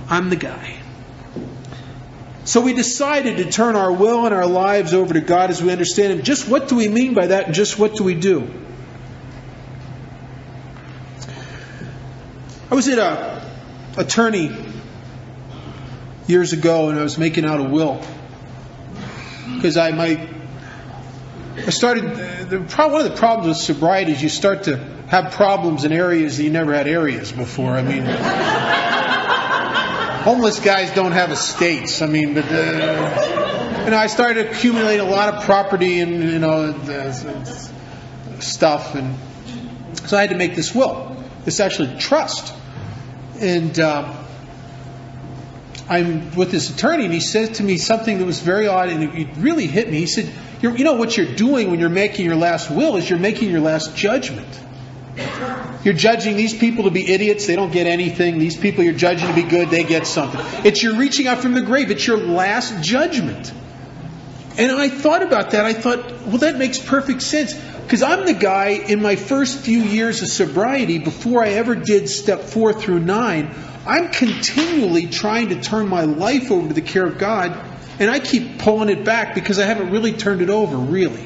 I'm the guy. So we decided to turn our will and our lives over to God as we understand Him. Just what do we mean by that, and just what do we do? I was at an attorney years ago, and I was making out a will. Because one of the problems with sobriety is you start to have problems in areas that you never had areas before. I mean, homeless guys don't have estates. I mean, but I started accumulating a lot of property and stuff, and so I had to make this will. It's actually trust, and I'm with this attorney, and he said to me something that was very odd, and it really hit me. He said, "You know what you're doing when you're making your last will is you're making your last judgment. You're judging these people to be idiots. They don't get anything. These people you're judging to be good. They get something. It's you're reaching out from the grave. It's your last judgment." And I thought about that. I thought, well, that makes perfect sense. Because I'm the guy in my first few years of sobriety, before I ever did step 4 through 9, I'm continually trying to turn my life over to the care of God. And I keep pulling it back because I haven't really turned it over, really.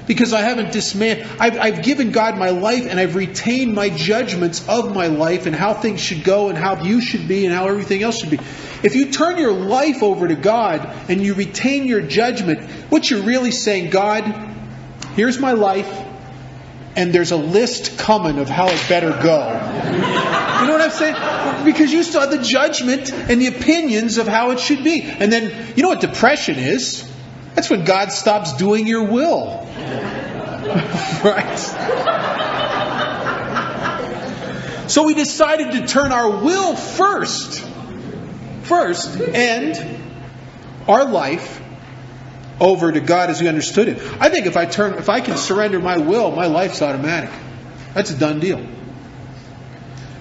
Because I haven't dismantled. I've given God my life, and I've retained my judgments of my life and how things should go and how you should be and how everything else should be. If you turn your life over to God and you retain your judgment, what you're really saying, God, here's my life, and there's a list coming of how it better go. You know what I'm saying? Because you saw the judgment and the opinions of how it should be. And then, you know what depression is? That's when God stops doing your will. Right? So we decided to turn our will first, and our life over to God as we understood it. I think if I can surrender my will, my life's automatic. That's a done deal.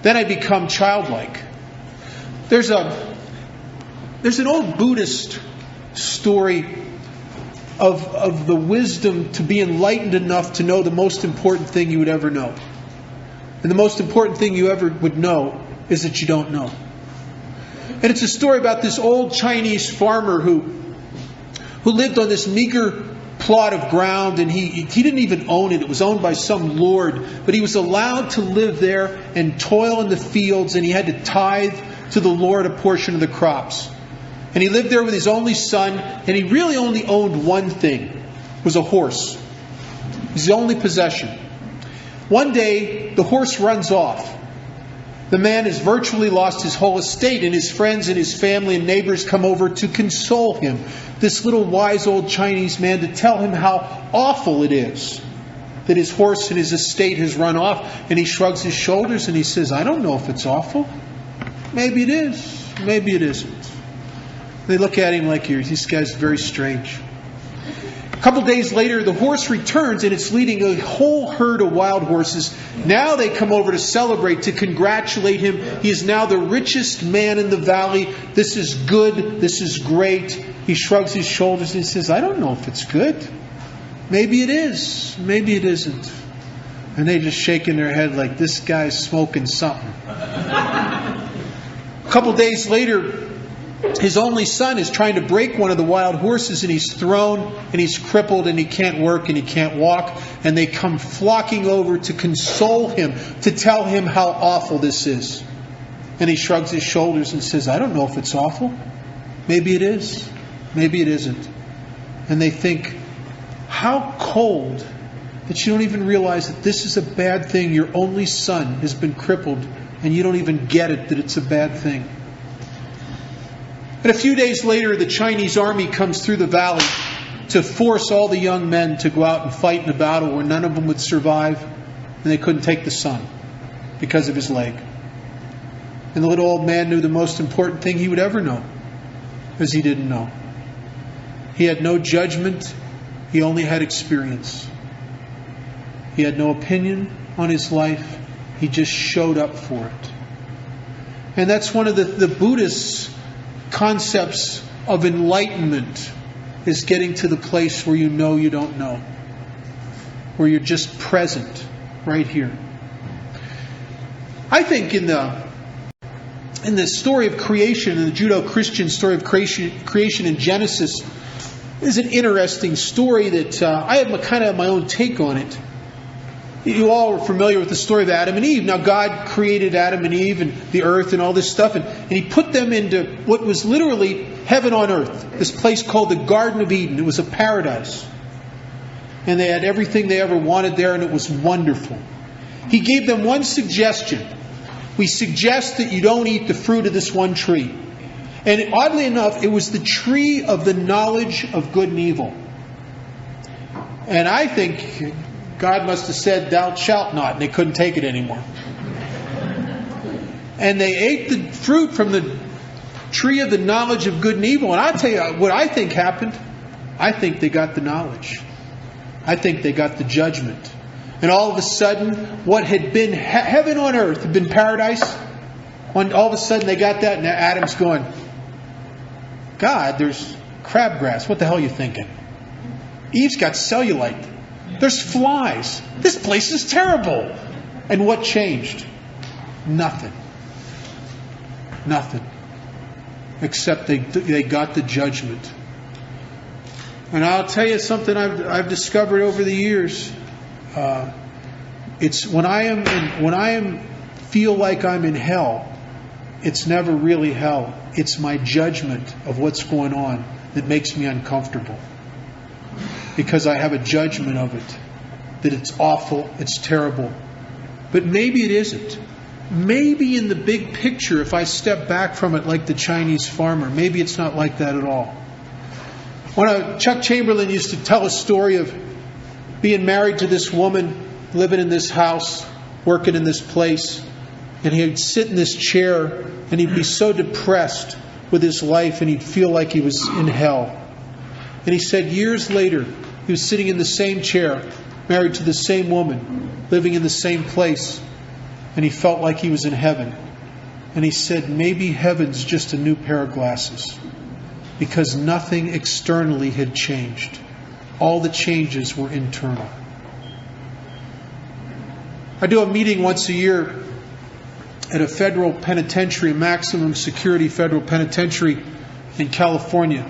Then I become childlike. There's an old Buddhist story of the wisdom to be enlightened enough to know the most important thing you would ever know. And the most important thing you ever would know is that you don't know. And it's a story about this old Chinese farmer who lived on this meager plot of ground, and he didn't even own it. It was owned by some lord, but he was allowed to live there and toil in the fields, and he had to tithe to the Lord a portion of the crops. And he lived there with his only son, and he really only owned one thing, was a horse. It was the only possession. One day, the horse runs off. The man has virtually lost his whole estate, and his friends and his family and neighbors come over to console him. This little wise old Chinese man, to tell him how awful it is that his horse and his estate has run off. And he shrugs his shoulders and he says, I don't know if it's awful. Maybe it is. Maybe it isn't. They look at him like, this guy's very strange. A couple days later, the horse returns, and it's leading a whole herd of wild horses. Now they come over to celebrate, to congratulate him. He is now the richest man in the valley. This is good. This is great. He shrugs his shoulders and he says, I don't know if it's good. Maybe it is. Maybe it isn't. And they just shaking their head like, this guy's smoking something. A couple days later, his only son is trying to break one of the wild horses, and he's thrown, and he's crippled, and he can't work, and he can't walk. And they come flocking over to console him, to tell him how awful this is. And he shrugs his shoulders and says, I don't know if it's awful. Maybe it is. Maybe it isn't. And they think, how cold that you don't even realize that this is a bad thing. Your only son has been crippled, and you don't even get it that it's a bad thing. And a few days later, the Chinese army comes through the valley to force all the young men to go out and fight in a battle where none of them would survive, and they couldn't take the son because of his leg. And the little old man knew the most important thing he would ever know, because he didn't know. He had no judgment. He only had experience. He had no opinion on his life. He just showed up for it. And that's one of the Buddhists' concepts of enlightenment, is getting to the place where you know you don't know, where you're just present right here. I think in in the story of creation, in the Judeo-Christian story of creation in Genesis, is an interesting story that I have kind of my own take on it. You all are familiar with the story of Adam and Eve. Now, God created Adam and Eve and the earth and all this stuff, and He put them into what was literally heaven on earth. This place called the Garden of Eden. It was a paradise. And they had everything they ever wanted there, and it was wonderful. He gave them one suggestion. We suggest that you don't eat the fruit of this one tree. And oddly enough, it was the tree of the knowledge of good and evil. And I think God must have said, "Thou shalt not," and they couldn't take it anymore. And they ate the fruit from the tree of the knowledge of good and evil. And I'll tell you what I think happened. I think they got the knowledge. I think they got the judgment. And all of a sudden, what had been heaven on earth, had been paradise, all of a sudden they got that, and Adam's going, "God, there's crabgrass. What the hell are you thinking? Eve's got cellulite. There's flies. This place is terrible." And what changed? Nothing. Nothing. Except they got the judgment. And I'll tell you something I've discovered over the years. It's when I feel like I'm in hell, it's never really hell. It's my judgment of what's going on that makes me uncomfortable. Because I have a judgment of it. That it's awful, it's terrible. But maybe it isn't. Maybe in the big picture, if I step back from it like the Chinese farmer, maybe it's not like that at all. Chuck Chamberlain used to tell a story of being married to this woman, living in this house, working in this place, and he'd sit in this chair and he'd be so depressed with his life and he'd feel like he was in hell. And he said years later, he was sitting in the same chair, married to the same woman, living in the same place, and he felt like he was in heaven. And he said, maybe heaven's just a new pair of glasses, because nothing externally had changed. All the changes were internal. I do a meeting once a year at a federal penitentiary, maximum security federal penitentiary in California.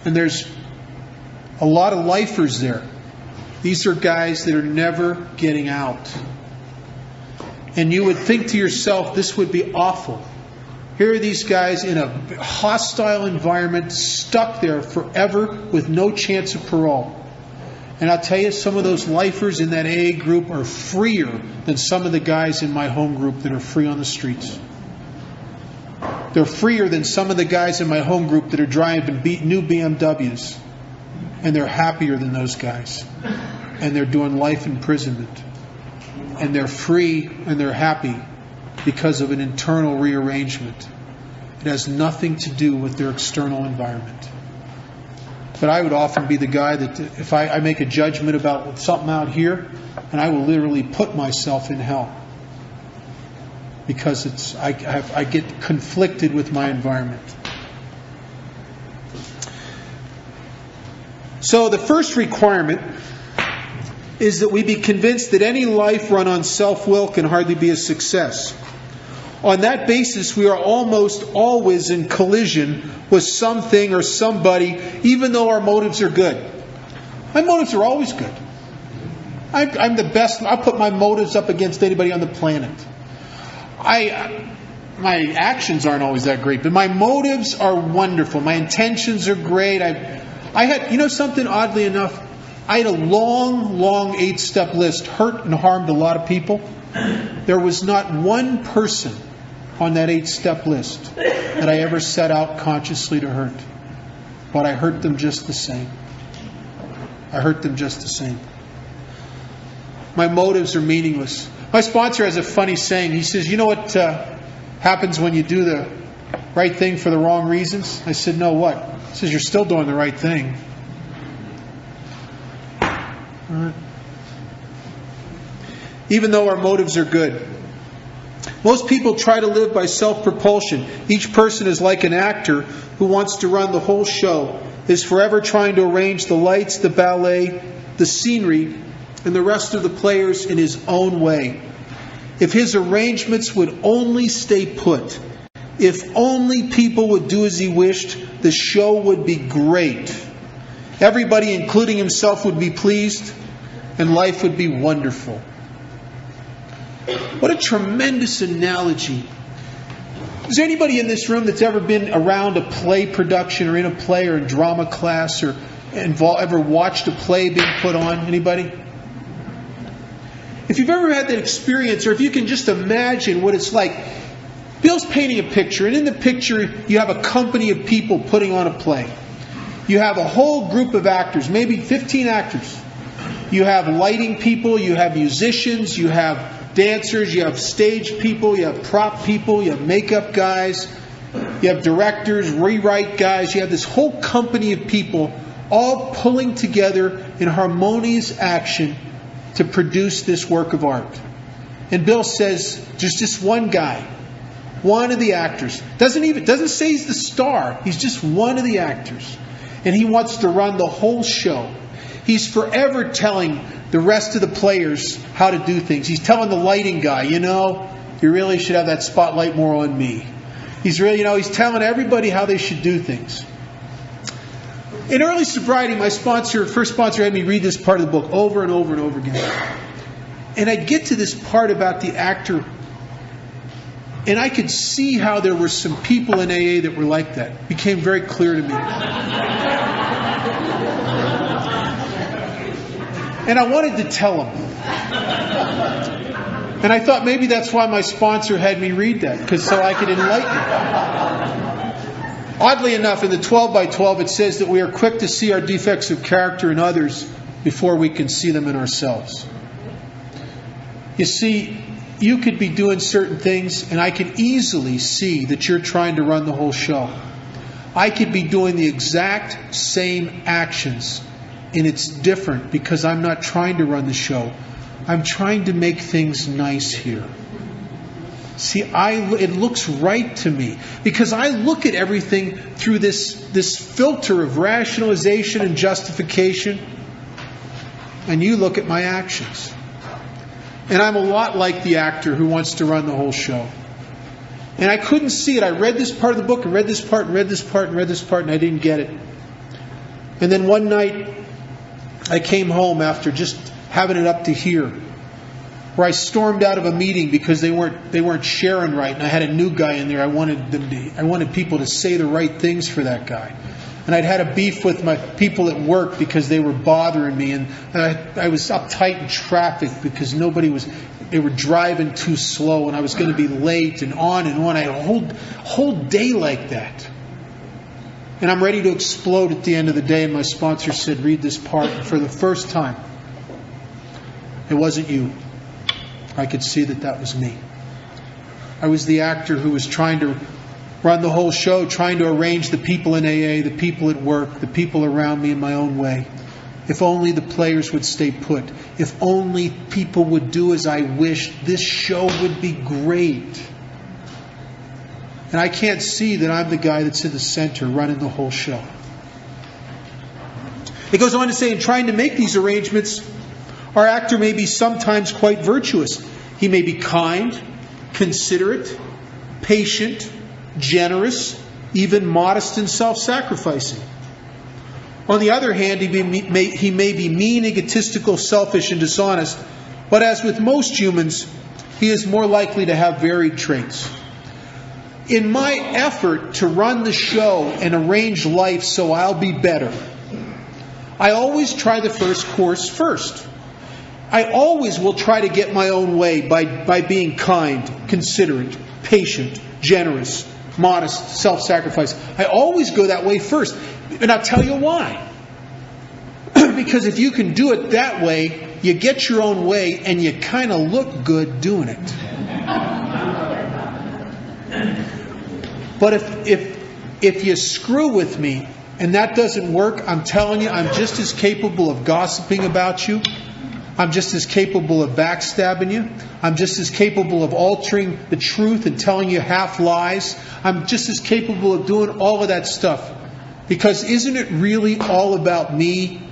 And there's a lot of lifers there. These are guys that are never getting out. And you would think to yourself, this would be awful. Here are these guys in a hostile environment, stuck there forever with no chance of parole. And I'll tell you, some of those lifers in that AA group are freer than some of the guys in my home group that are free on the streets. They're freer than some of the guys in my home group that are driving new BMWs. And they're happier than those guys. And they're doing life imprisonment. And they're free and they're happy because of an internal rearrangement. It has nothing to do with their external environment. But I would often be the guy that if I make a judgment about something out here, and I will literally put myself in hell. Because I get conflicted with my environment. So the first requirement is that we be convinced that any life run on self-will can hardly be a success. On that basis, we are almost always in collision with something or somebody, even though our motives are good. My motives are always good. I'm the best. I'll put my motives up against anybody on the planet. My actions aren't always that great, but my motives are wonderful. My intentions are great. I had, something oddly enough, I had a long 8-step list, hurt and harmed a lot of people. There was not one person on that 8-step list that I ever set out consciously to hurt. But I hurt them just the same. I hurt them just the same. My motives are meaningless. My sponsor has a funny saying. He says, you know what happens when you do the right thing for the wrong reasons? I said, no, what? He says, you're still doing the right thing. Even though our motives are good. Most people try to live by self-propulsion. Each person is like an actor who wants to run the whole show, is forever trying to arrange the lights, the ballet, the scenery, and the rest of the players in his own way. If his arrangements would only stay put, if only people would do as he wished, the show would be great. Everybody, including himself, would be pleased, and life would be wonderful. What a tremendous analogy. Is there anybody in this room that's ever been around a play production or in a play or in drama class or ever watched a play being put on? Anybody? If you've ever had that experience, or if you can just imagine what it's like, Bill's painting a picture, and in the picture you have a company of people putting on a play. You have a whole group of actors, maybe 15 actors. You have lighting people, you have musicians, you have dancers, you have stage people, you have prop people, you have makeup guys, you have directors, rewrite guys. You have this whole company of people all pulling together in harmonious action to produce this work of art. And Bill says there's just one guy, one of the actors. Doesn't say he's the star. He's just one of the actors. And he wants to run the whole show. He's forever telling the rest of the players how to do things. He's telling the lighting guy, you really should have that spotlight more on me. He's telling everybody how they should do things. In early sobriety, my first sponsor had me read this part of the book over and over and over again. And I'd get to this part about the actor, and I could see how there were some people in AA that were like that. It became very clear to me. And I wanted to tell them. And I thought maybe that's why my sponsor had me read that, so I could enlighten them. Oddly enough, in the 12 by 12, it says that we are quick to see our defects of character in others before we can see them in ourselves. You see, you could be doing certain things, and I can easily see that you're trying to run the whole show. I could be doing the exact same actions, and it's different because I'm not trying to run the show. I'm trying to make things nice here. See, it looks right to me because I look at everything through this filter of rationalization and justification, and you look at my actions. And I'm a lot like the actor who wants to run the whole show. And I couldn't see it. I read this part of the book and read this part and read this part and read this part, and I didn't get it. And then one night I came home after just having it up to here, where I stormed out of a meeting because they weren't sharing right, and I had a new guy in there. I wanted people to say the right things for that guy. And I'd had a beef with my people at work because they were bothering me, and I was uptight in traffic because they were driving too slow, and I was going to be late, and on and on. I had a whole day like that. And I'm ready to explode at the end of the day, and my sponsor said, read this part. And for the first time, it wasn't you. I could see that was me. I was the actor who was trying to run the whole show, trying to arrange the people in AA, the people at work, the people around me in my own way. If only the players would stay put. If only people would do as I wished, this show would be great. And I can't see that I'm the guy that's in the center running the whole show. It goes on to say, in trying to make these arrangements, our actor may be sometimes quite virtuous. He may be kind, considerate, patient, generous, even modest and self-sacrificing. On the other hand, he may be mean, egotistical, selfish, and dishonest, but as with most humans, he is more likely to have varied traits. In my effort to run the show and arrange life so I'll be better, I always try the first course first. I always will try to get my own way by being kind, considerate, patient, generous, modest, self-sacrificing. I always go that way first. And I'll tell you why. Because if you can do it that way, you get your own way and you kind of look good doing it. But if you screw with me and that doesn't work, I'm telling you, I'm just as capable of gossiping about you. I'm just as capable of backstabbing you. I'm just as capable of altering the truth and telling you half lies. I'm just as capable of doing all of that stuff. Because isn't it really all about me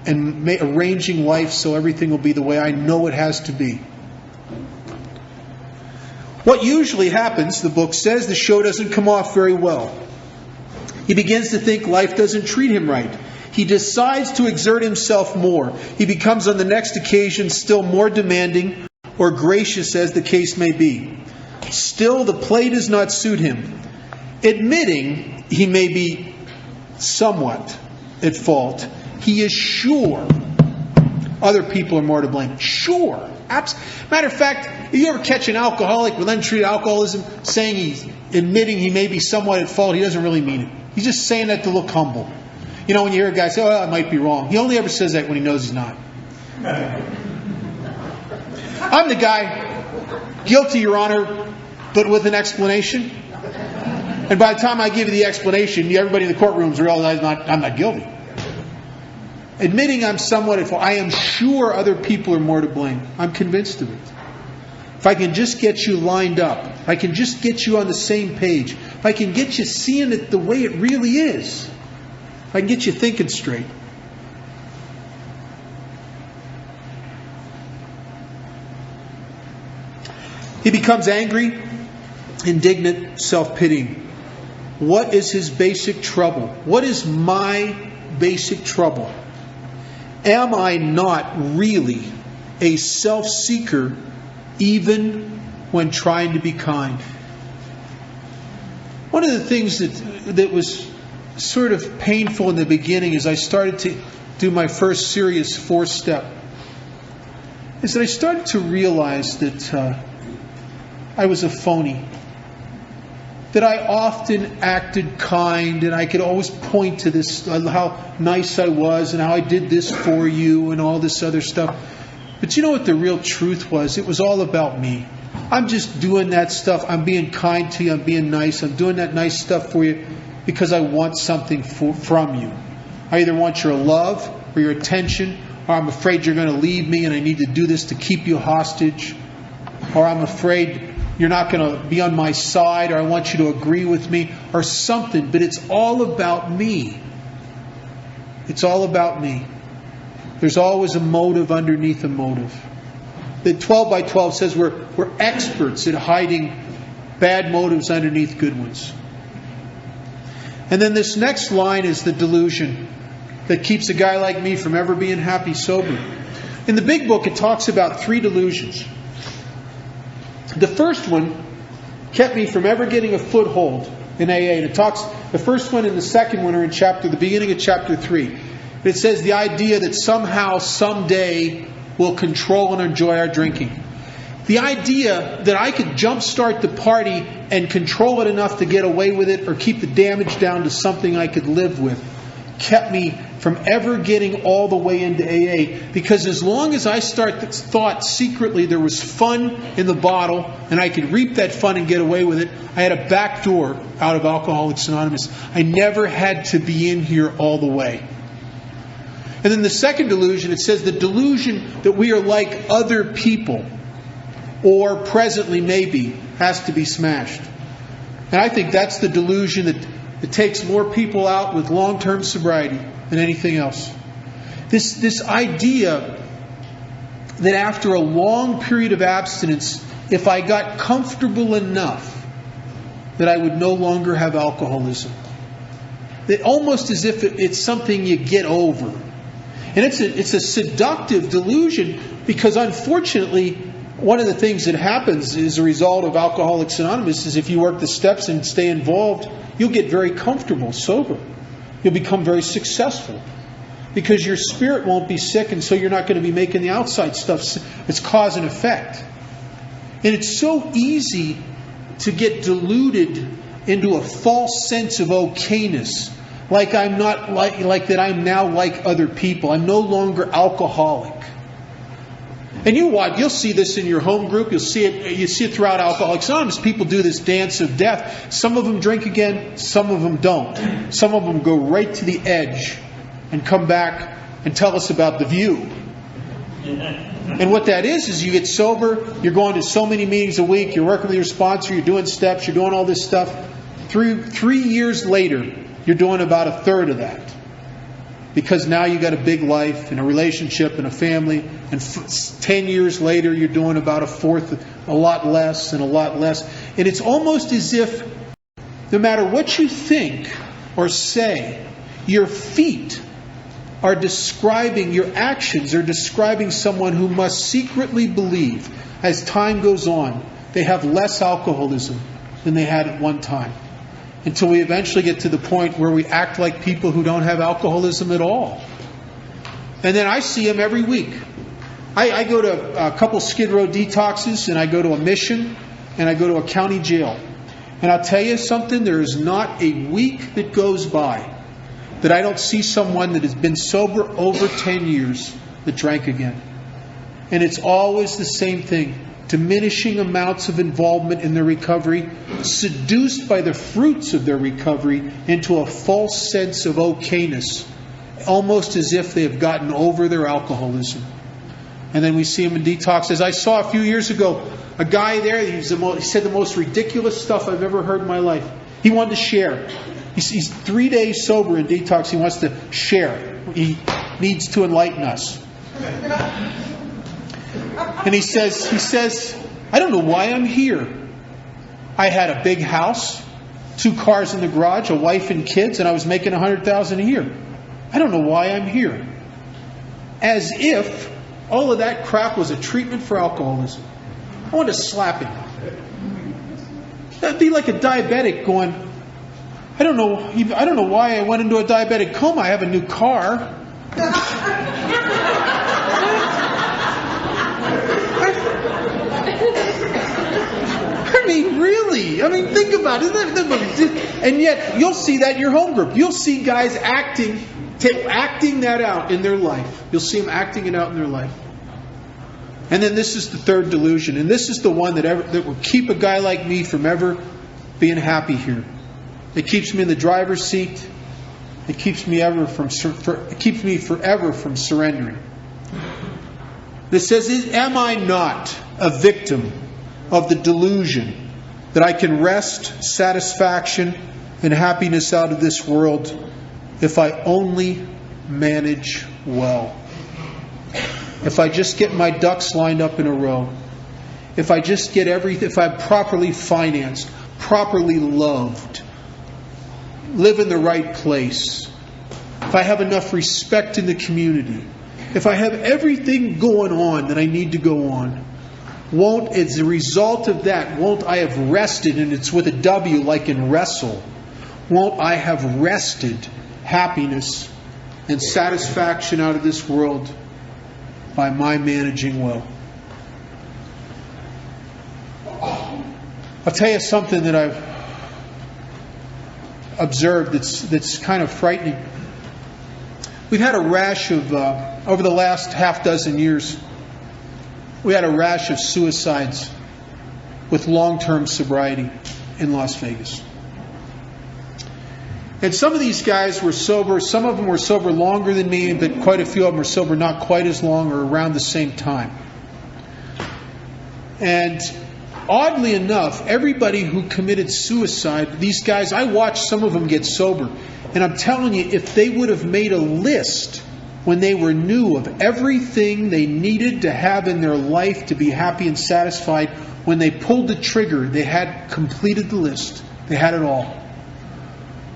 and arranging life so everything will be the way I know it has to be? What usually happens, the book says, the show doesn't come off very well. He begins to think life doesn't treat him right. He decides to exert himself more. He becomes on the next occasion still more demanding or gracious as the case may be. Still, the play does not suit him. Admitting he may be somewhat at fault, he is sure other people are more to blame. Sure. Matter of fact, if you ever catch an alcoholic with untreated alcoholism saying admitting he may be somewhat at fault, he doesn't really mean it. He's just saying that to look humble. You know, when you hear a guy say, "Oh, I might be wrong," he only ever says that when he knows he's not. I'm the guy, guilty, Your Honor, but with an explanation. And by the time I give you the explanation, everybody in the courtrooms realizes I'm not guilty. Admitting I'm somewhat at fault, I am sure other people are more to blame. I'm convinced of it. If I can just get you lined up, if I can just get you on the same page, if I can get you seeing it the way it really is, if I can get you thinking straight. He becomes angry, indignant, self-pitying. What is his basic trouble? What is my basic trouble? Am I not really a self-seeker even when trying to be kind? One of the things that was sort of painful in the beginning as I started to do my first serious 4-step is that I started to realize that I was a phony. That I often acted kind, and I could always point to this, how nice I was, and how I did this for you, and all this other stuff. But you know what the real truth was? It was all about me. I'm just doing that stuff. I'm being kind to you. I'm being nice. I'm doing that nice stuff for you because I want something from you. I either want your love or your attention, or I'm afraid you're going to leave me and I need to do this to keep you hostage, or I'm afraid you're not going to be on my side, or I want you to agree with me, or something. But it's all about me. It's all about me. There's always a motive underneath a motive. The 12 by 12 says we're experts at hiding bad motives underneath good ones. And then this next line is the delusion that keeps a guy like me from ever being happy sober. In the big book, it talks about 3 delusions. The first one kept me from ever getting a foothold in AA. And it talks, the first one and the second one are in the beginning of chapter 3. It says the idea that somehow, someday, we'll control and enjoy our drinking. The idea that I could jumpstart the party and control it enough to get away with it or keep the damage down to something I could live with kept me from ever getting all the way into AA. Because as long as I thought secretly there was fun in the bottle and I could reap that fun and get away with it, I had a back door out of Alcoholics Anonymous. I never had to be in here all the way. And then the second delusion, it says the delusion that we are like other people, or presently maybe, has to be smashed. And I think that's the delusion that it takes more people out with long-term sobriety than anything else. This idea that after a long period of abstinence, if I got comfortable enough, that I would no longer have alcoholism. That almost as if it's something you get over. And it's a seductive delusion because unfortunately, one of the things that happens as a result of Alcoholics Anonymous is if you work the steps and stay involved, you'll get very comfortable, sober. You'll become very successful. Because your spirit won't be sick, and so you're not going to be making the outside stuff. It's cause and effect. And it's so easy to get deluded into a false sense of okayness. Like I'm not like that I'm now like other people. I'm no longer alcoholic. And you what? You'll see this in your home group. You see it throughout Alcoholics Anonymous. People do this dance of death. Some of them drink again. Some of them don't. Some of them go right to the edge and come back and tell us about the view. And what that is you get sober. You're going to so many meetings a week. You're working with your sponsor. You're doing steps. You're doing all this stuff. 3 years later, you're doing about a third of that. because now you got a big life and a relationship and a family, and 10 years later you're doing about a fourth, a lot less and a lot less. And it's almost as if no matter what you think or say, your feet are describing, your actions are describing someone who must secretly believe, as time goes on, they have less alcoholism than they had at one time. Until we eventually get to the point where we act like people who don't have alcoholism at all. And then I see them every week. I go to a couple Skid Row detoxes, and I go to a mission, and I go to a county jail. And I'll tell you something, there is not a week that goes by that I don't see someone that has been sober over 10 years that drank again. And it's always the same thing. Diminishing amounts of involvement in their recovery, seduced by the fruits of their recovery into a false sense of okayness, almost as if they have gotten over their alcoholism. And then we see them in detoxes. I saw a few years ago a guy there, he said the most ridiculous stuff I've ever heard in my life. He wanted to share. He's 3 days sober in detox. He wants to share. He needs to enlighten us. And he says, I don't know why I'm here. I had a big house, 2 cars in the garage, a wife and kids, and I was making $100,000 a year. I don't know why I'm here. As if all of that crap was a treatment for alcoholism. I wanted to slap him. That'd be like a diabetic going, I don't know why I went into a diabetic coma. I have a new car. I mean, really? I mean, think about it. And yet, you'll see that in your home group. You'll see guys acting that out in their life. You'll see them acting it out in their life. And then this is the third delusion. And this is the one that will keep a guy like me from ever being happy here. It keeps me in the driver's seat. It keeps me forever from surrendering. It says, am I not a victim of the delusion that I can wrest satisfaction and happiness out of this world if I only manage well? If I just get my ducks lined up in a row, if I just get everything, if I'm properly financed, properly loved, live in the right place, if I have enough respect in the community, if I have everything going on that I need to go on, as a result of that, won't I have rested, and it's with a W like in wrestle, won't I have wrested happiness and satisfaction out of this world by my managing well? I'll tell you something that I've observed that's kind of frightening. We've had a rash of, over the last half dozen years, we had a rash of suicides with long-term sobriety in Las Vegas. And some of these guys were sober, some of them were sober longer than me, but quite a few of them were sober not quite as long or around the same time. And oddly enough, everybody who committed suicide, these guys, I watched some of them get sober. And I'm telling you, if they would have made a list when they were new of everything they needed to have in their life to be happy and satisfied, when they pulled the trigger, they had completed the list. They had it all.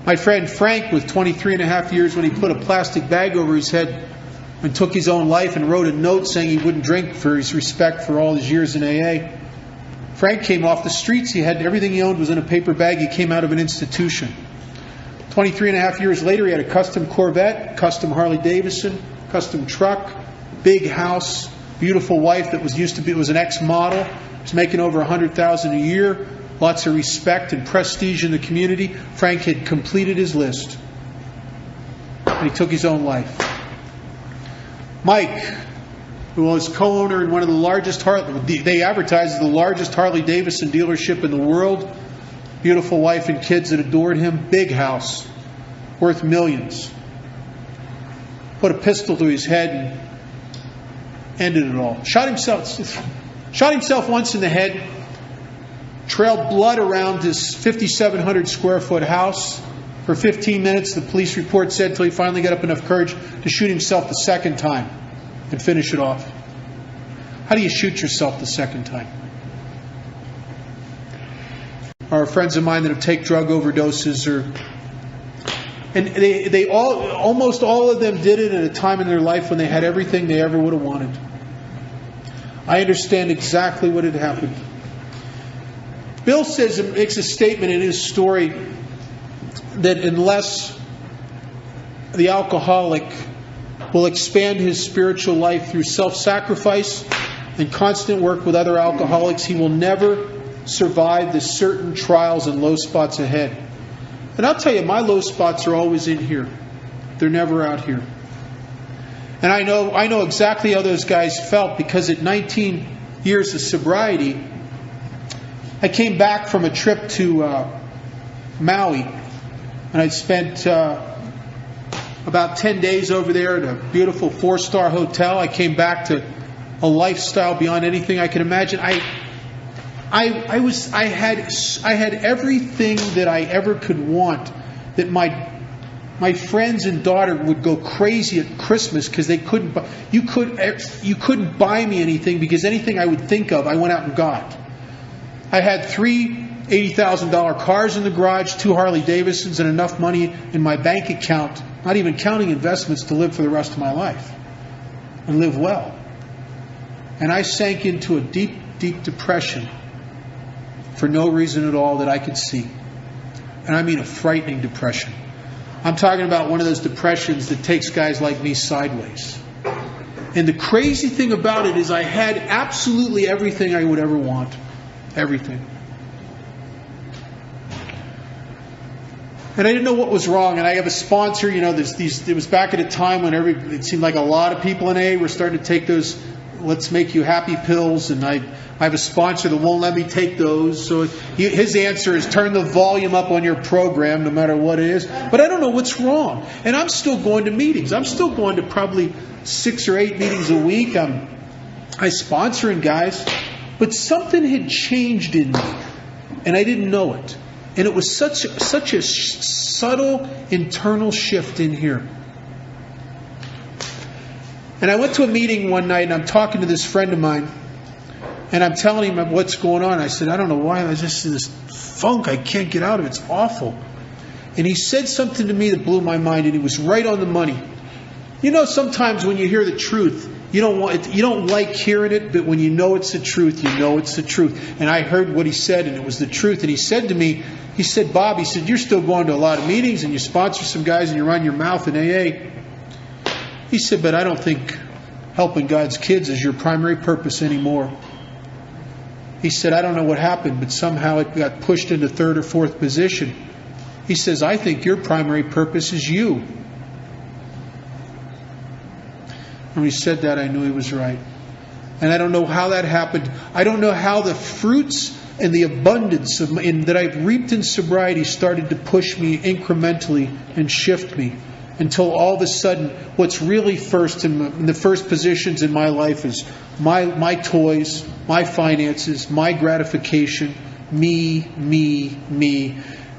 My friend Frank, with 23 and a half years, when he put a plastic bag over his head and took his own life and wrote a note saying he wouldn't drink for his respect for all his years in AA, Frank came off the streets. He had everything he owned was in a paper bag. He came out of an institution. 23 and a half years later, he had a custom Corvette, custom Harley Davidson, custom truck, big house, beautiful wife that was an ex-model, was making over $100,000 a year, lots of respect and prestige in the community. Frank had completed his list, and he took his own life. Mike, who was co-owner in one of the largest they advertised as the largest Harley Davidson dealership in the world. Beautiful wife and kids that adored him. Big house, worth millions. Put a pistol to his head and ended it all. Shot himself once in the head. Trailed blood around his 5,700 square foot house. For 15 minutes, the police report said, until he finally got up enough courage to shoot himself the second time and finish it off. How do you shoot yourself the second time? Or friends of mine that have taken drug overdoses, and they almost all of them did it at a time in their life when they had everything they ever would have wanted. I understand exactly what had happened. Bill says, makes a statement in his story that unless the alcoholic will expand his spiritual life through self-sacrifice and constant work with other alcoholics, he will never survive the certain trials and low spots ahead. And I'll tell you, my low spots are always in here. They're never out here. And I know exactly how those guys felt, because at 19 years of sobriety, I came back from a trip to Maui, and I spent about 10 days over there at a beautiful 4-star hotel. I came back to a lifestyle beyond anything I could imagine. I had everything that I ever could want, that my friends and daughter would go crazy at Christmas because they couldn't buy. You couldn't buy me anything, because anything I would think of, I went out and got. I had 3 $80,000 cars in the garage, 2 Harley Davidsons, and enough money in my bank account, not even counting investments, to live for the rest of my life and live well. And I sank into a deep, deep depression for no reason at all that I could see. And I mean a frightening depression. I'm talking about one of those depressions that takes guys like me sideways. And the crazy thing about it is I had absolutely everything I would ever want. Everything. And I didn't know what was wrong. And I have a sponsor. You know, it was back at a time when it seemed like a lot of people in AA were starting to take those "let's make you happy" pills. And I have a sponsor that won't let me take those. So his answer is turn the volume up on your program, no matter what it is. But I don't know what's wrong. And I'm still going to meetings. I'm still going to probably 6 or 8 meetings a week. I'm sponsoring guys. But something had changed in me, and I didn't know it. And it was such a subtle internal shift in here. And I went to a meeting one night, and I'm talking to this friend of mine, and I'm telling him what's going on. I said, I don't know why, I was just in this funk. I can't get out of it. It's awful. And he said something to me that blew my mind, and he was right on the money. You know, sometimes when you hear the truth, you don't like hearing it, but when you know it's the truth, you know it's the truth. And I heard what he said, and it was the truth. And he said to me, he said, Bob, he said, you're still going to a lot of meetings, and you sponsor some guys, and you run your mouth in AA. He said, but I don't think helping God's kids is your primary purpose anymore. He said, I don't know what happened, but somehow it got pushed into 3rd or 4th position. He says, I think your primary purpose is you. And when he said that, I knew he was right. And I don't know how that happened. I don't know how the fruits and the abundance that I've reaped in sobriety started to push me incrementally and shift me, until all of a sudden, what's really first in the first positions in my life is my toys, my finances, my gratification, me.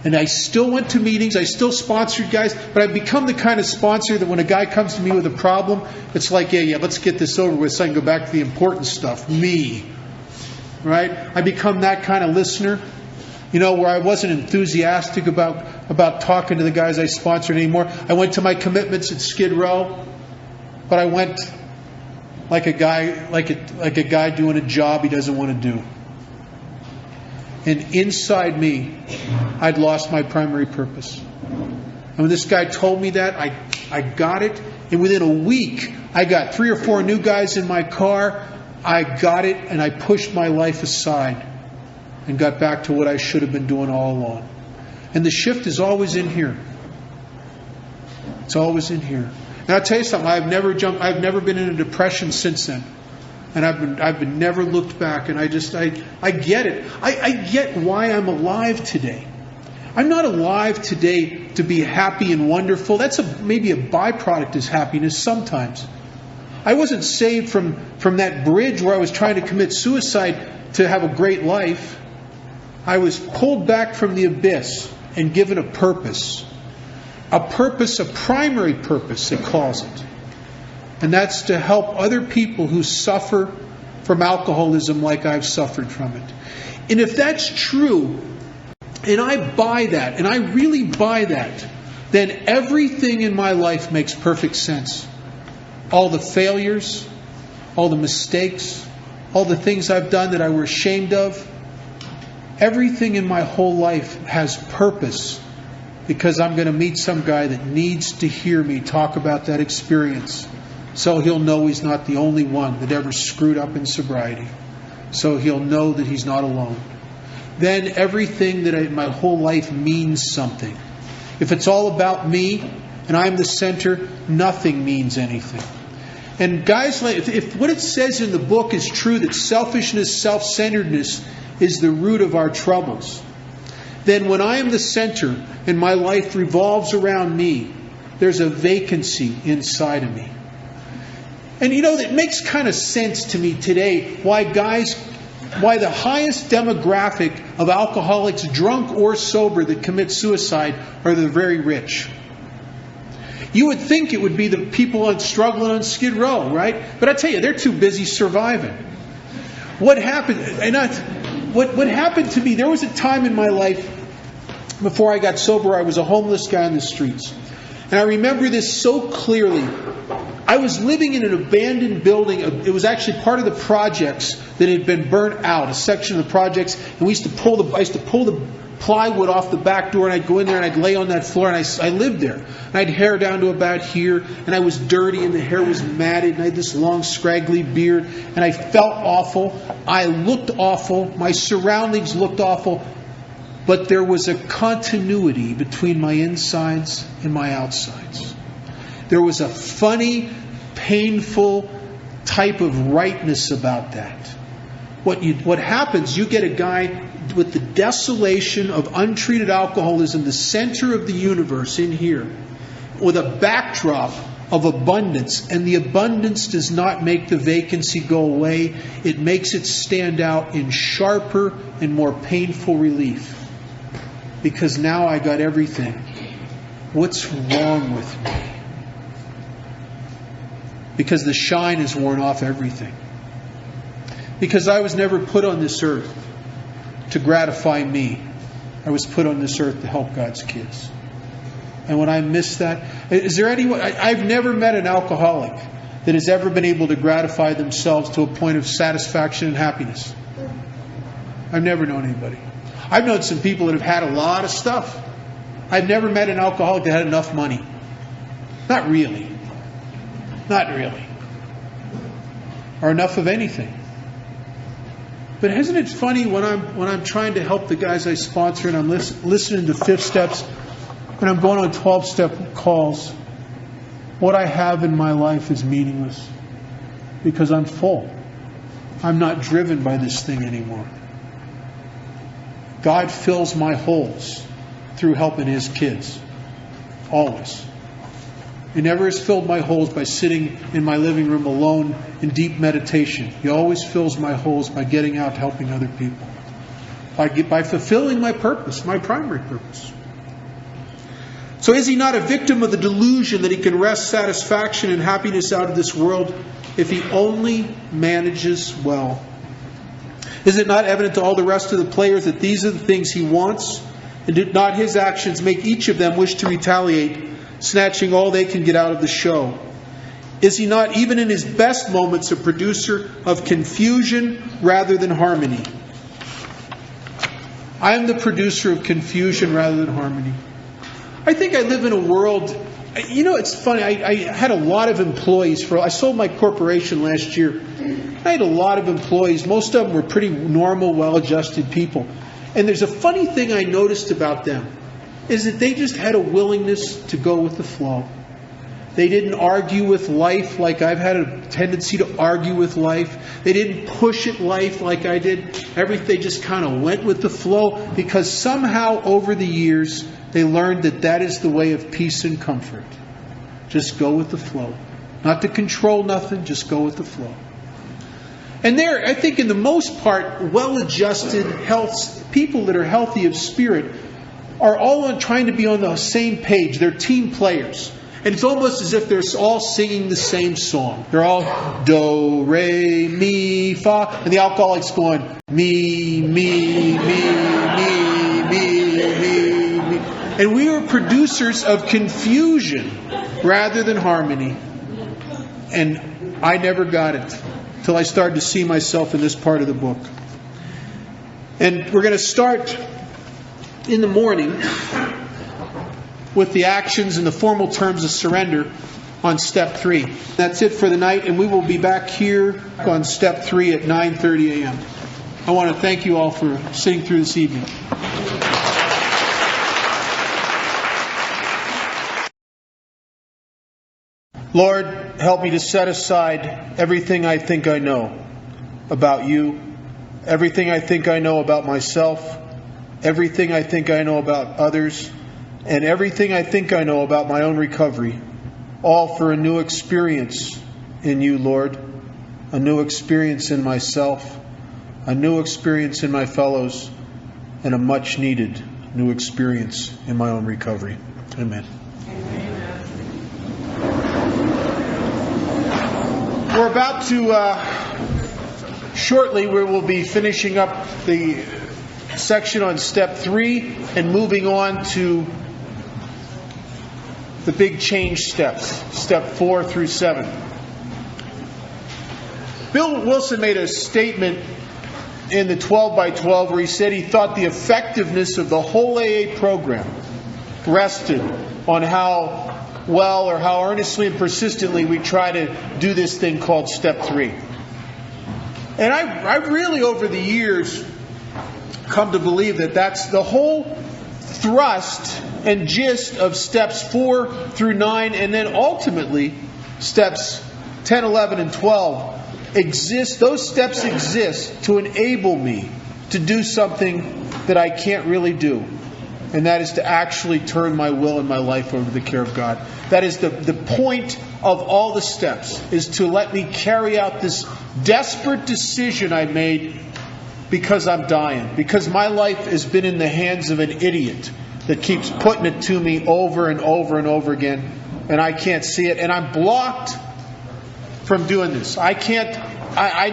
And I still went to meetings, I still sponsored guys, but I've become the kind of sponsor that when a guy comes to me with a problem, it's like, yeah, let's get this over with so I can go back to the important stuff. Me. Right? I become that kind of listener. You know, where I wasn't enthusiastic about talking to the guys I sponsored anymore. I went to my commitments at Skid Row, but I went like a guy doing a job he doesn't want to do. And inside me, I'd lost my primary purpose. And when this guy told me that, I got it. And within a week, I got 3 or 4 new guys in my car. I got it, and I pushed my life aside and got back to what I should have been doing all along. And the shift is always in here. It's always in here. And I'll tell you something, I've never been in a depression since then. And I've been never looked back, and I get it. I get why I'm alive today. I'm not alive today to be happy and wonderful. That's maybe a byproduct is happiness sometimes. I wasn't saved from that bridge where I was trying to commit suicide to have a great life. I was pulled back from the abyss and given a purpose. a purpose, a primary purpose, it calls it. And that's to help other people who suffer from alcoholism like I've suffered from it. And if that's true, and I buy that, and I really buy that, then everything in my life makes perfect sense. All the failures, all the mistakes, all the things I've done that I were ashamed of, everything in my whole life has purpose, because I'm going to meet some guy that needs to hear me talk about that experience, so he'll know he's not the only one that ever screwed up in sobriety. So he'll know that he's not alone. Then everything that in my whole life means something. If it's all about me and I'm the center, nothing means anything. And guys, if what it says in the book is true, that selfishness, self-centeredness is the root of our troubles, then when I am the center and my life revolves around me, there's a vacancy inside of me. And it makes kind of sense to me today why the highest demographic of alcoholics, drunk or sober, that commit suicide are the very rich. You would think it would be the people struggling on Skid Row, right? But I tell you, they're too busy surviving. What happened to me, there was a time in my life before I got sober, I was a homeless guy on the streets. And I remember this so clearly. I was living in an abandoned building. It was actually part of the projects that had been burnt out, a section of the projects. And I used to pull the plywood off the back door, and I'd go in there and I'd lay on that floor, and I lived there. And I had hair down to about here, and I was dirty, and the hair was matted, and I had this long scraggly beard, and I felt awful. I looked awful. My surroundings looked awful. But there was a continuity between my insides and my outsides. There was a funny, painful type of rightness about that. What happens, you get a guy with the desolation of untreated alcoholism, the center of the universe in here, with a backdrop of abundance. And the abundance does not make the vacancy go away. It makes it stand out in sharper and more painful relief. Because now I got everything. What's wrong with me? Because the shine has worn off everything. Because I was never put on this earth to gratify me. I was put on this earth to help God's kids. And when I miss that, is there anyone? I've never met an alcoholic that has ever been able to gratify themselves to a point of satisfaction and happiness. I've never known anybody. I've known some people that have had a lot of stuff. I've never met an alcoholic that had enough money. Not really. Not really. Or enough of anything. But isn't it funny when I'm trying to help the guys I sponsor and I'm listening to 5th steps and I'm going on 12-step calls, what I have in my life is meaningless because I'm full. I'm not driven by this thing anymore. God fills my holes through helping His kids. Always. He never has filled my holes by sitting in my living room alone in deep meditation. He always fills my holes by getting out helping other people. By fulfilling my purpose, my primary purpose. So is he not a victim of the delusion that he can wrest satisfaction and happiness out of this world if he only manages well? Is it not evident to all the rest of the players that these are the things he wants? And did not his actions make each of them wish to retaliate, snatching all they can get out of the show? Is he not, even in his best moments, a producer of confusion rather than harmony? I am the producer of confusion rather than harmony. I think I live in a world... it's funny. I had a lot of employees. I sold my corporation last year. I had a lot of employees. Most of them were pretty normal, well-adjusted people. And there's a funny thing I noticed about them, is that they just had a willingness to go with the flow. They didn't argue with life like I've had a tendency to argue with life. They didn't push at life like I did. They just kind of went with the flow because somehow over the years they learned that is the way of peace and comfort. Just go with the flow. Not to control nothing, just go with the flow. And they're, I think in the most part, well-adjusted people that are healthy of spirit are all trying to be on the same page. They're team players. And it's almost as if they're all singing the same song. They're all do, re, mi, fa. And the alcoholic's going me, me, me, me, me, me, me. And we are producers of confusion rather than harmony. And I never got it till I started to see myself in this part of the book. And we're going to start in the morning with the actions and the formal terms of surrender on step 3. That's it for the night, and we will be back here on step 3 at 9:30 a.m. I want to thank you all for sitting through this evening. Lord, help me to set aside everything I think I know about you, everything I think I know about myself, everything I think I know about others, and everything I think I know about my own recovery, all for a new experience in you, Lord, a new experience in myself, a new experience in my fellows, and a much needed new experience in my own recovery. Amen. We're about to, shortly, we will be finishing up the section on step 3 and moving on to the big change steps, step 4 through 7. Bill Wilson made a statement in the 12 by 12 where he said he thought the effectiveness of the whole AA program rested on how well or how earnestly and persistently we try to do this thing called step 3. And I've really over the years come to believe that that's the whole thrust and gist of steps 4 through 9, and then ultimately steps 10, 11, and 12 exist. Those steps exist to enable me to do something that I can't really do, and that is to actually turn my will and my life over to the care of God. That is the point of all the steps, is to let me carry out this desperate decision I made because I'm dying, because my life has been in the hands of an idiot that keeps putting it to me over and over and over again, and I can't see it, and I'm blocked from doing this. I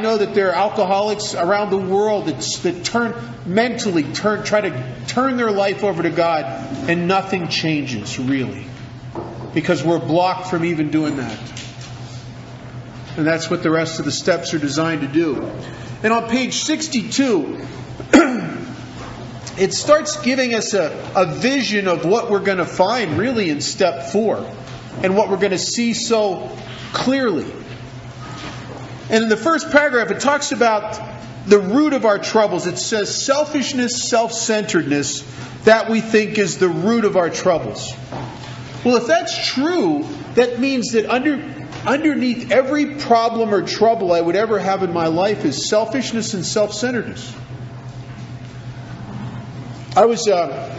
know that there are alcoholics around the world that try to turn their life over to God, and nothing changes, really, because we're blocked from even doing that. And that's what the rest of the steps are designed to do. And on page 62, it starts giving us a vision of what we're going to find really in step 4 and what we're going to see so clearly. And in the first paragraph, it talks about the root of our troubles. It says selfishness, self-centeredness, that we think is the root of our troubles. Well, if that's true, that means that underneath every problem or trouble I would ever have in my life is selfishness and self-centeredness. I was a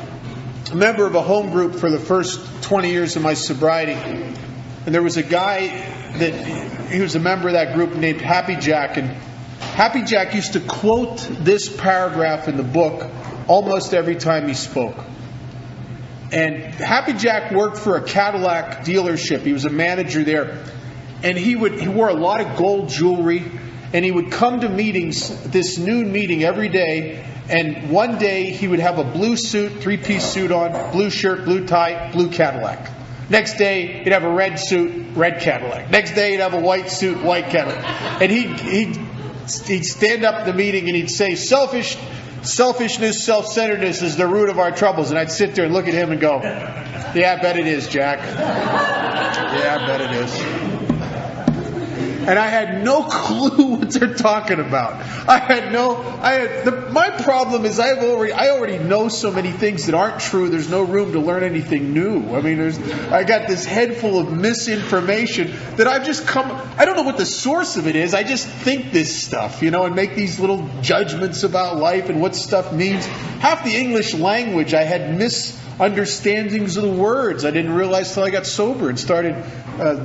member of a home group for the first 20 years of my sobriety. And there was a guy he was a member of that group named Happy Jack. And Happy Jack used to quote this paragraph in the book almost every time he spoke. And Happy Jack worked for a Cadillac dealership. He was a manager there. And he wore a lot of gold jewelry. And he would come to meetings, this noon meeting every day. And one day he would have a blue suit, 3-piece suit on, blue shirt, blue tie, blue Cadillac. Next day he'd have a red suit, red Cadillac. Next day he'd have a white suit, white Cadillac. And he'd stand up at the meeting and he'd say, selfishness, self-centeredness is the root of our troubles. And I'd sit there and look at him and go, yeah, I bet it is, Jack. Yeah, I bet it is. And I had no clue what they're talking about. My problem is I already know so many things that aren't true. There's no room to learn anything new. I mean, I got this head full of misinformation that I don't know what the source of it is. I just think this stuff, and make these little judgments about life and what stuff means. Half the English language, I had misunderstandings of the words. I didn't realize till I got sober and started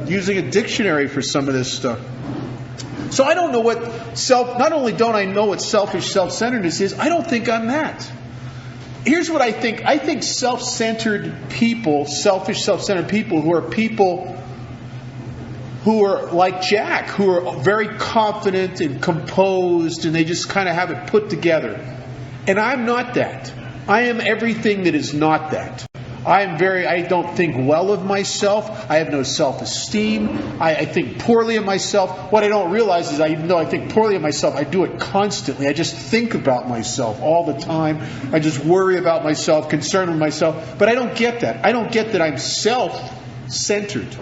using a dictionary for some of this stuff. So I don't know not only don't I know what selfish self-centeredness is, I don't think I'm that. here's what I think. I think self-centered people, selfish, self-centered people who are like Jack, who are very confident and composed, and they just kind of have it put together. And I'm not that. I am everything that is not that. I don't think well of myself. I have no self-esteem. I think poorly of myself. What I don't realize is, even though I think poorly of myself, I do it constantly. I just think about myself all the time. I just worry about myself, concerned with myself. But I don't get that. I don't get that I'm self-centered.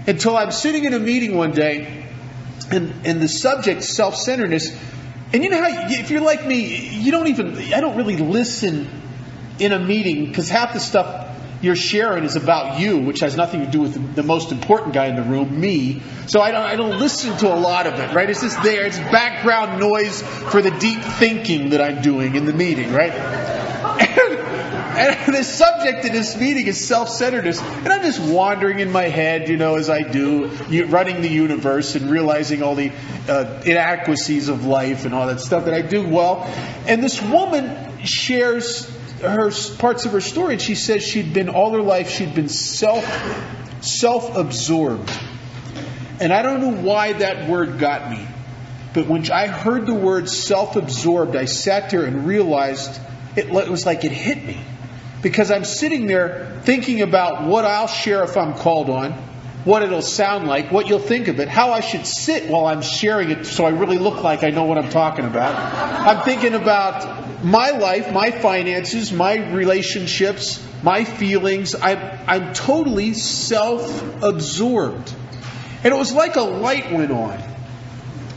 Until I'm sitting in a meeting one day, and the subject, self-centeredness, and you know how, if you're like me, I don't really listen in a meeting, because half the stuff you're sharing is about you, which has nothing to do with the most important guy in the room, me. So I don't listen to a lot of it, right? It's just there. It's background noise for the deep thinking that I'm doing in the meeting, right? And the subject of this meeting is self-centeredness. And I'm just wandering in my head, as I do, running the universe and realizing all the inadequacies of life and all that stuff that I do well. And this woman shares her parts of her story, and she says all her life she'd been self-absorbed. And I don't know why that word got me, but when I heard the word self-absorbed, I sat there and realized it was like it hit me, because I'm sitting there thinking about what I'll share if I'm called on, what it'll sound like, what you'll think of it, how I should sit while I'm sharing it so I really look like I know what I'm talking about. I'm thinking about my life, my finances, my relationships, my feelings. I'm totally self-absorbed. And it was like a light went on.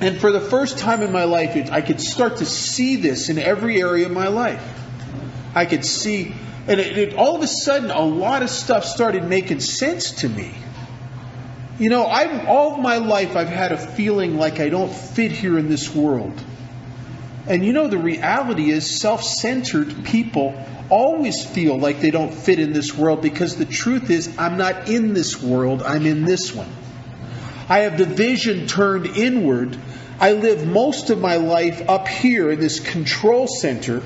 And for the first time in my life, I could start to see this in every area of my life. I could see, and all of a sudden, a lot of stuff started making sense to me. All of my life I've had a feeling like I don't fit here in this world. And the reality is, self-centered people always feel like they don't fit in this world, because the truth is, I'm not in this world, I'm in this one. I have the vision turned inward. I live most of my life up here in this control center,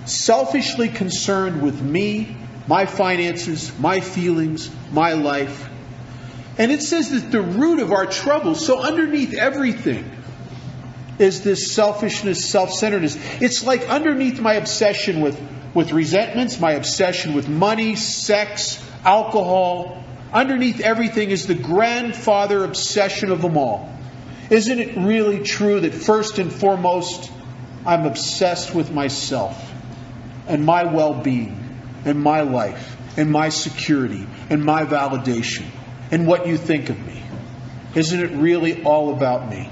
selfishly concerned with me, my finances, my feelings, my life. And it says that the root of our troubles, so underneath everything, is this selfishness, self-centeredness. It's like underneath my obsession with resentments, my obsession with money, sex, alcohol, underneath everything is the grandfather obsession of them all. Isn't it really true that first and foremost, I'm obsessed with myself and my well-being and my life and my security and my validation and what you think of me? Isn't it really all about me?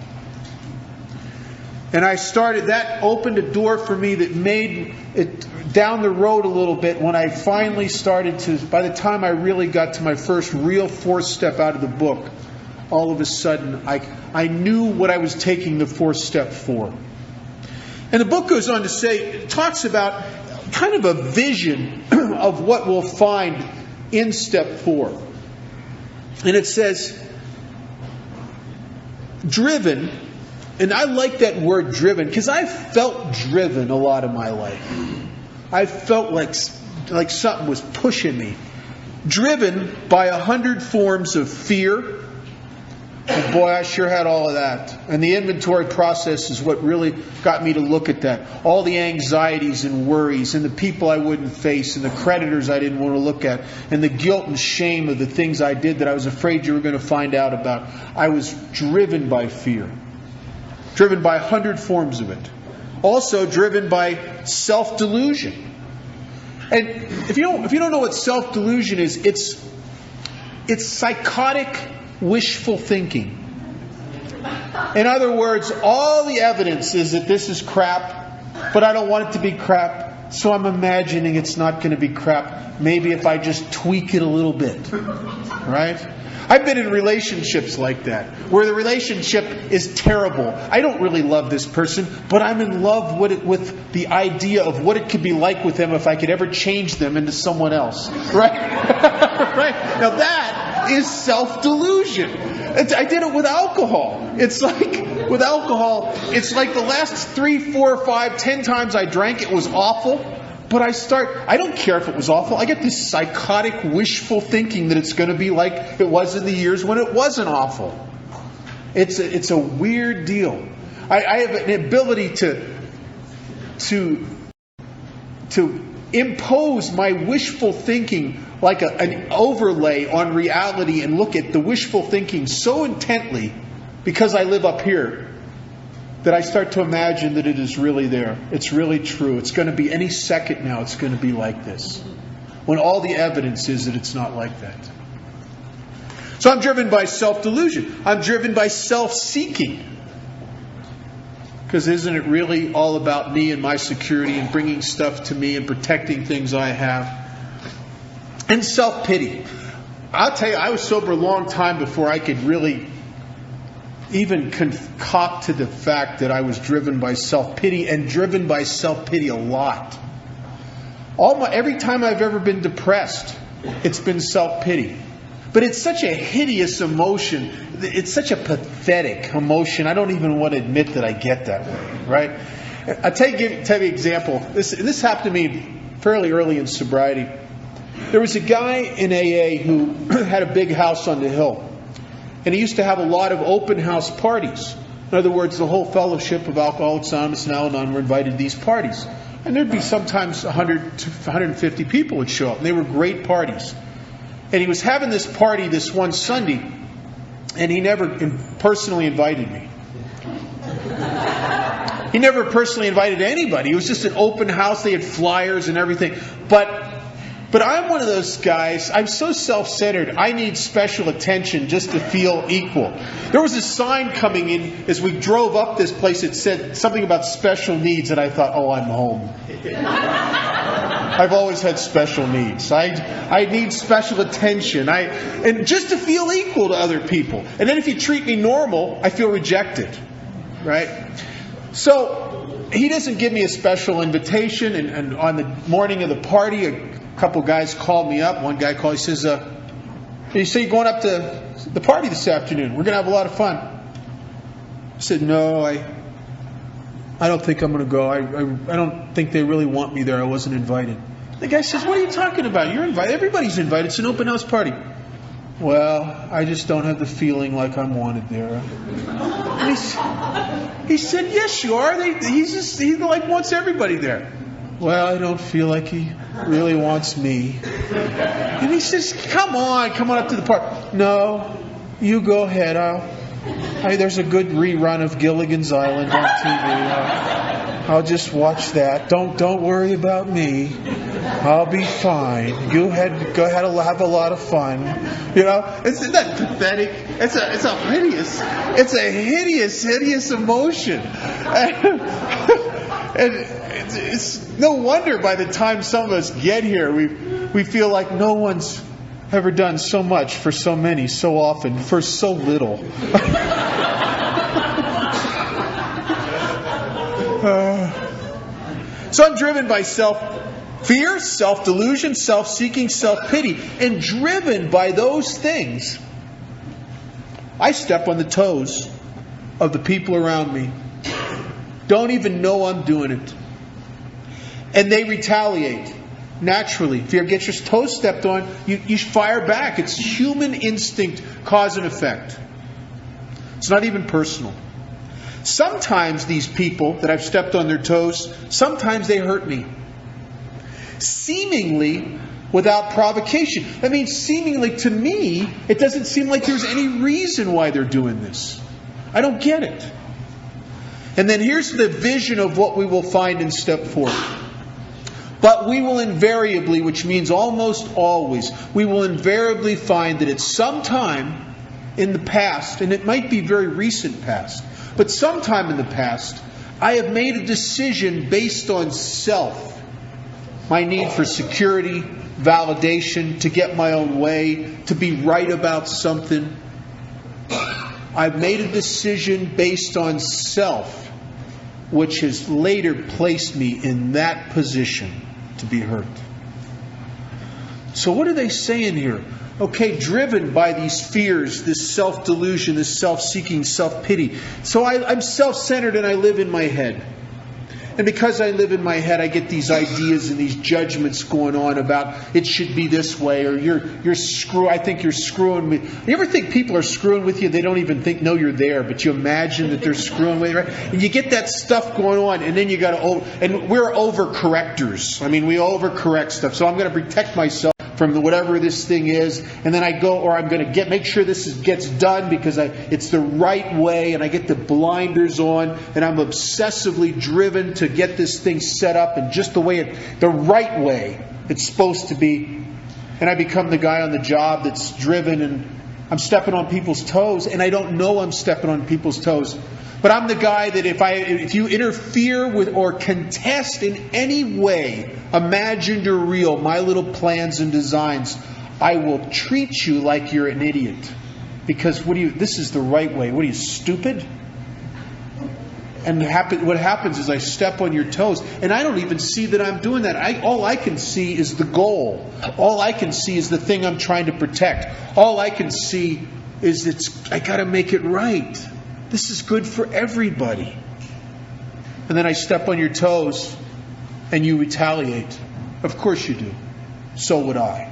And that opened a door for me that made it down the road a little bit when I finally started by the time I really got to my first real fourth step out of the book, all of a sudden I knew what I was taking the fourth step for. And the book goes on to say, it talks about kind of a vision of what we'll find in step 4. And it says, driven. And I like that word driven, because I felt driven a lot of my life. I felt like something was pushing me. Driven by 100 forms of fear. And boy, I sure had all of that. And the inventory process is what really got me to look at that. All the anxieties and worries, and the people I wouldn't face, and the creditors I didn't want to look at, and the guilt and shame of the things I did that I was afraid you were going to find out about. I was driven by fear. Driven by 100 forms of it. Also driven by self-delusion. And if you don't know what self-delusion is, it's psychotic wishful thinking. In other words, all the evidence is that this is crap, but I don't want it to be crap, so I'm imagining it's not going to be crap. Maybe if I just tweak it a little bit. Right? I've been in relationships like that, where the relationship is terrible. I don't really love this person, but I'm in love with the idea of what it could be like with them if I could ever change them into someone else. Right? Right? Now that is self-delusion. I did it with alcohol. It's like the last 3, 4, 5, 10 times I drank, it was awful. But I don't care if it was awful. I get this psychotic, wishful thinking that it's going to be like it was in the years when it wasn't awful. It's a weird deal. I have an ability to impose my wishful thinking like an overlay on reality and look at the wishful thinking so intently because I live up here that I start to imagine that it is really there. It's really true. It's going to be any second now it's going to be like this. When all the evidence is that it's not like that. So I'm driven by self-delusion. I'm driven by self-seeking. Because isn't it really all about me and my security and bringing stuff to me and protecting things I have? And self-pity. I'll tell you, I was sober a long time before I could really even concoct to the fact that I was driven by self-pity, and driven by self-pity a lot. Every time I've ever been depressed, it's been self-pity. But it's such a hideous emotion. It's such a pathetic emotion. I don't even want to admit that I get that way, right? I'll tell you an example. This happened to me fairly early in sobriety. There was a guy in AA who had a big house on the hill. And he used to have a lot of open house parties. In other words, the whole fellowship of Alcoholics Anonymous and Al-Anon were invited to these parties. And there'd be sometimes 100 to 150 people would show up. And they were great parties. And he was having this party this one Sunday, and he never personally invited me. He never personally invited anybody. It was just an open house. They had flyers and everything. But I'm one of those guys, I'm so self-centered, I need special attention just to feel equal. There was a sign coming in as we drove up this place. It said something about special needs, and I thought, oh, I'm home. I've always had special needs. I need special attention. And just to feel equal to other people. And then if you treat me normal, I feel rejected. Right? So he doesn't give me a special invitation. And on the morning of the party, a couple guys called me up. One guy called. He says, "You say you're going up to the party this afternoon? We're going to have a lot of fun." I said, "No, I don't think I'm going to go. I don't think they really want me there. I wasn't invited." The guy says, "What are you talking about? You're invited. Everybody's invited. It's an open house party." "Well, I just don't have the feeling like I'm wanted there." And he said, "Yes, you are. He wants everybody there." "Well, I don't feel like he really wants me." And he says, come on up to the park." "No, you go ahead. There's a good rerun of Gilligan's Island on TV. I'll just watch that. Don't worry about me. I'll be fine. Go ahead, have a lot of fun." You know, isn't that pathetic? It's a hideous emotion. And it's no wonder by the time some of us get here, we feel like no one's ever done so much for so many, so often, for so little. So I'm driven by self-fear, self-delusion, self-seeking, self-pity. And driven by those things, I step on the toes of the people around me. Don't even know I'm doing it. And they retaliate. Naturally. If you get your toes stepped on, you fire back. It's human instinct, cause and effect. It's not even personal. Sometimes these people that I've stepped on their toes, sometimes they hurt me. Seemingly without provocation. I mean, seemingly to me, it doesn't seem like there's any reason why they're doing this. I don't get it. And then here's the vision of what we will find in step 4. But we will invariably, which means almost always, we will invariably find that at some time in the past, and it might be very recent past, but sometime in the past, I have made a decision based on self. My need for security, validation, to get my own way, to be right about something. I've made a decision based on self, which has later placed me in that position to be hurt. So what are they saying here? Okay, driven by these fears, this self-delusion, this self-seeking, self-pity. So I'm self-centered and I live in my head. And because I live in my head, I get these ideas and these judgments going on about it should be this way, or I think you're screwing me. You ever think people are screwing with you? They don't even know you're there, but you imagine that they're screwing with you, right? And you get that stuff going on, and then you got to and we're overcorrectors. I mean, we overcorrect stuff. So I'm going to protect myself from whatever this thing is, and then I go, or I'm going to make sure this gets done because it's the right way, and I get the blinders on, and I'm obsessively driven to get this thing set up and just the right way it's supposed to be. And I become the guy on the job that's driven, and I'm stepping on people's toes, and I don't know I'm stepping on people's toes. But I'm the guy that if you interfere with or contest in any way, imagined or real, my little plans and designs, I will treat you like you're an idiot. Because this is the right way. What are you, stupid? And what happens is I step on your toes, and I don't even see that I'm doing that. All I can see is the goal. All I can see is the thing I'm trying to protect. All I can see is I got to make it right. This is good for everybody. And then I step on your toes and you retaliate. Of course you do. So would I.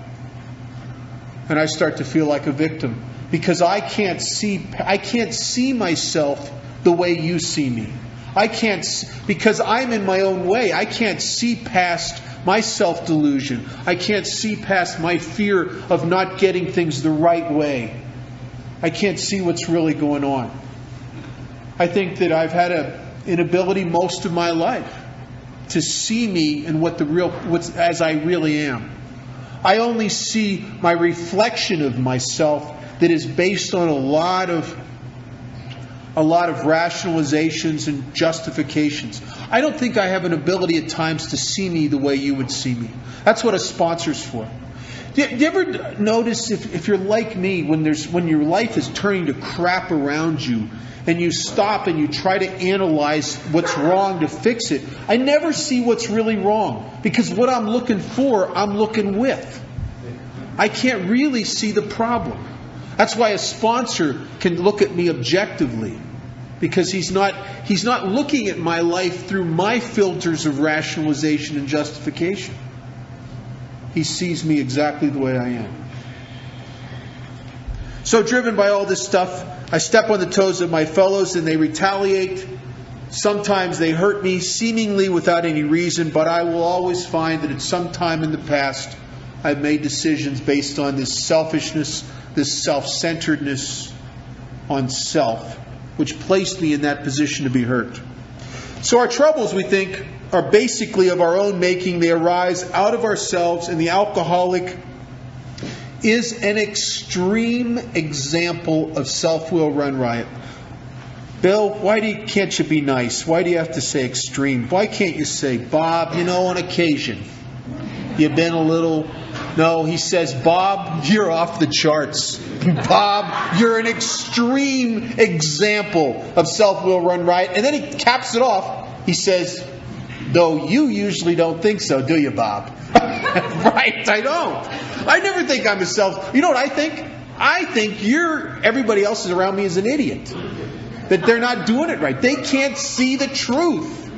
And I start to feel like a victim because I can't see myself the way you see me. Because I'm in my own way. I can't see past my self-delusion. I can't see past my fear of not getting things the right way. I can't see what's really going on. I think that I've had an inability most of my life to see me and as I really am. I only see my reflection of myself that is based on a lot of rationalizations and justifications. I don't think I have an ability at times to see me the way you would see me. That's what a sponsor's for. Do you ever notice if you're like me, when your life is turning to crap around you, and you stop and you try to analyze what's wrong to fix it, I never see what's really wrong. Because what I'm looking for, I'm looking with. I can't really see the problem. That's why a sponsor can look at me objectively. Because he's not looking at my life through my filters of rationalization and justification. He sees me exactly the way I am. So driven by all this stuff, I step on the toes of my fellows and they retaliate. Sometimes they hurt me seemingly without any reason, but I will always find that at some time in the past I've made decisions based on this selfishness, this self-centeredness on self, which placed me in that position to be hurt. So our troubles, we think, are basically of our own making. They arise out of ourselves, and the alcoholic is an extreme example of self-will run riot. Bill, can't you be nice? Why do you have to say extreme? Why can't you say, Bob, on occasion, you've been a little... No, he says, Bob, you're off the charts. Bob, you're an extreme example of self-will run riot. And then he caps it off. He says, though you usually don't think so, do you, Bob? Right, I don't. I never think I'm a self... You know what I think? I think everybody else is around me is an idiot. That they're not doing it right. They can't see the truth.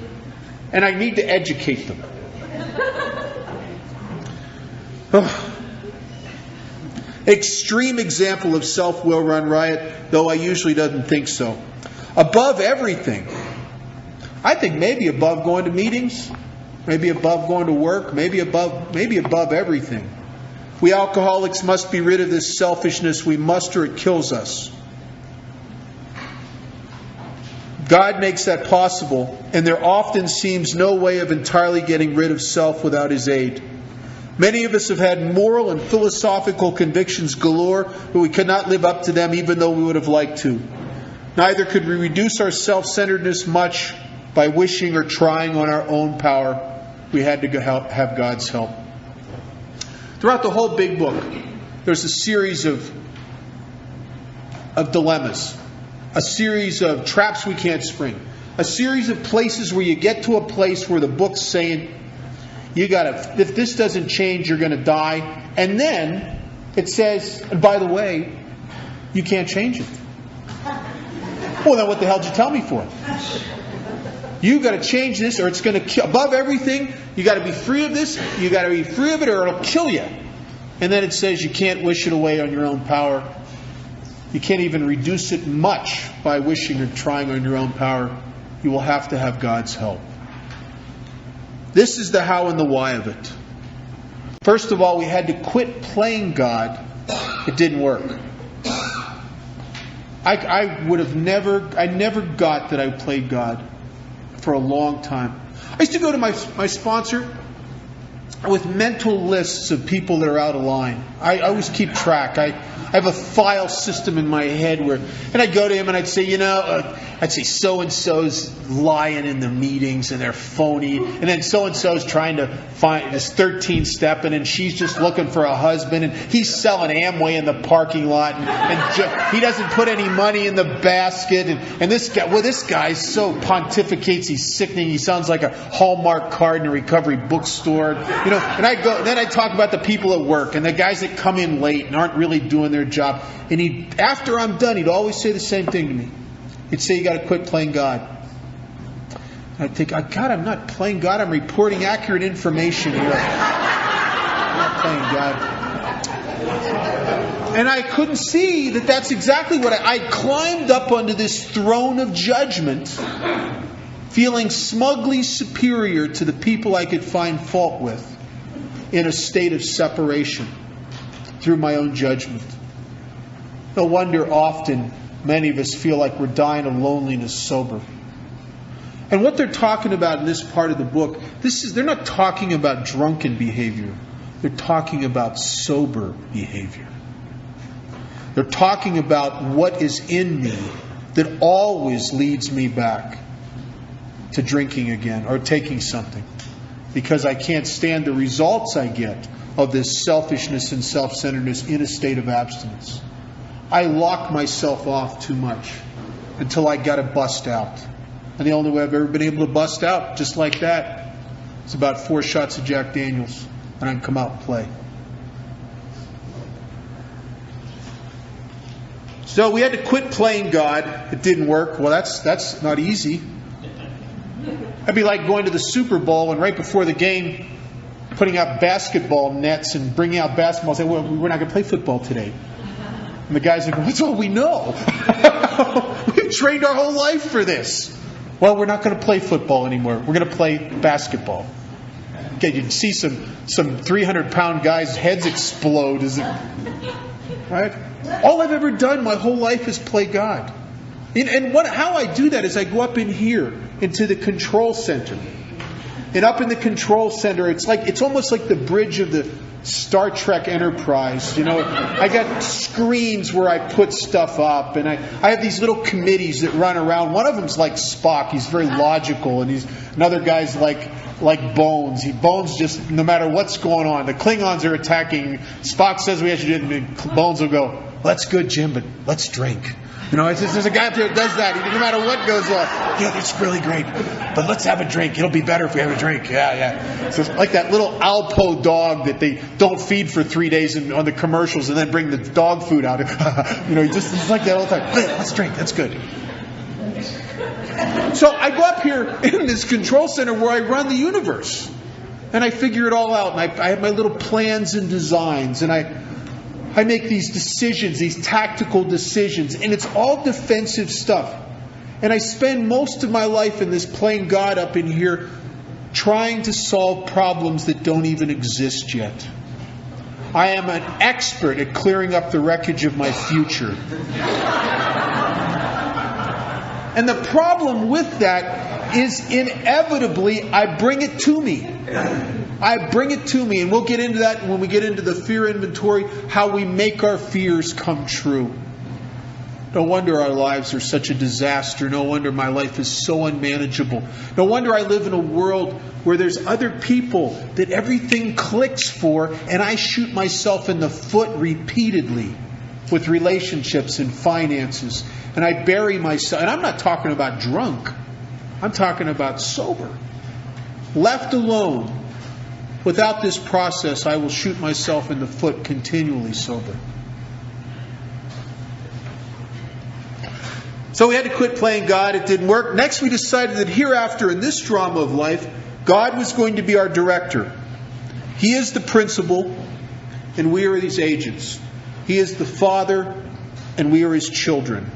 And I need to educate them. Extreme example of self-will run riot, though I usually doesn't think so. Above everything. I think maybe above going to meetings, maybe above going to work, maybe above everything. We alcoholics must be rid of this selfishness. We must, or it kills us. God makes that possible, and there often seems no way of entirely getting rid of self without His aid. Many of us have had moral and philosophical convictions galore, but we could not live up to them even though we would have liked to. Neither could we reduce our self-centeredness much by wishing or trying on our own power. We had to have God's help. Throughout the whole big book, there's a series of dilemmas, a series of traps we can't spring, a series of places where you get to a place where the book's saying, if this doesn't change, you're going to die. And then it says, and by the way, you can't change it. Well, then what the hell did you tell me for? You got to change this, or it's going to kill. Above everything, you got to be free of this. You got to be free of it, or it'll kill you. And then it says you can't wish it away on your own power. You can't even reduce it much by wishing or trying on your own power. You will have to have God's help. This is the how and the why of it. First of all, we had to quit playing God. It didn't work. I never got that I played God for a long time. I used to go to my sponsor with mental lists of people that are out of line. I always keep track. I have a file system in my head and I'd go to him and I'd say, I'd say so-and-so's lying in the meetings and they're phony. And then so-and-so's trying to find this 13 stepping and she's just looking for a husband and he's selling Amway in the parking lot and he doesn't put any money in the basket. And this guy so pontificates, he's sickening. He sounds like a Hallmark card in a recovery bookstore. And then I talk about the people at work and the guys that come in late and aren't really doing their job. And after I'm done, he'd always say the same thing to me. He'd say, you got to quit playing God. And I'd think, God, I'm not playing God. I'm reporting accurate information here. I'm not playing God. And I couldn't see that that's exactly what I climbed up onto this throne of judgment, feeling smugly superior to the people I could find fault with, in a state of separation through my own judgment. No wonder often many of us feel like we're dying of loneliness sober. And what they're talking about in this part of the book, they're not talking about drunken behavior. They're talking about sober behavior. They're talking about what is in me that always leads me back to drinking again or taking something, because I can't stand the results I get of this selfishness and self-centeredness in a state of abstinence. I lock myself off too much until I got to bust out. And the only way I've ever been able to bust out, just like that, is about 4 shots of Jack Daniels, and I can come out and play. So we had to quit playing God. It didn't work. Well, that's not easy. That'd be like going to the Super Bowl and right before the game, putting out basketball nets and bringing out basketball and saying, well, we're not going to play football today. And the guys are going, that's all we know. We've trained our whole life for this. Well, we're not going to play football anymore. We're going to play basketball. Okay, you can see some 300-pound guys' heads explode. Right? All I've ever done my whole life is play God. And how I do that is I go up in here into the control center. And up in the control center, it's almost like the bridge of the Star Trek Enterprise. I got screens where I put stuff up, and I have these little committees that run around. One of them's like Spock. He's very logical, and another guy's like Bones. Bones just, no matter what's going on, the Klingons are attacking. Spock says we have to do it, and Bones will go, well, that's good, Jim, but let's drink. There's a guy up there that does that. No matter what goes on. It's really great. But let's have a drink. It'll be better if we have a drink. Yeah. So it's like that little Alpo dog that they don't feed for 3 days on the commercials and then bring the dog food out. It's like that all the time. Let's drink. That's good. So I go up here in this control center where I run the universe. And I figure it all out. And I have my little plans and designs. And I make these decisions, these tactical decisions, and it's all defensive stuff. And I spend most of my life in this playing God up in here trying to solve problems that don't even exist yet. I am an expert at clearing up the wreckage of my future. And the problem with that is inevitably I bring it to me. I bring it to me, and we'll get into that when we get into the fear inventory, how we make our fears come true. No wonder our lives are such a disaster. No wonder my life is so unmanageable. No wonder I live in a world where there's other people that everything clicks for, and I shoot myself in the foot repeatedly with relationships and finances. And I bury myself. And I'm not talking about drunk. I'm talking about sober. Left alone, without this process, I will shoot myself in the foot continually sober. So we had to quit playing God. It didn't work. Next, we decided that hereafter, in this drama of life, God was going to be our director. He is the principal, and we are His agents. He is the Father, and we are His children.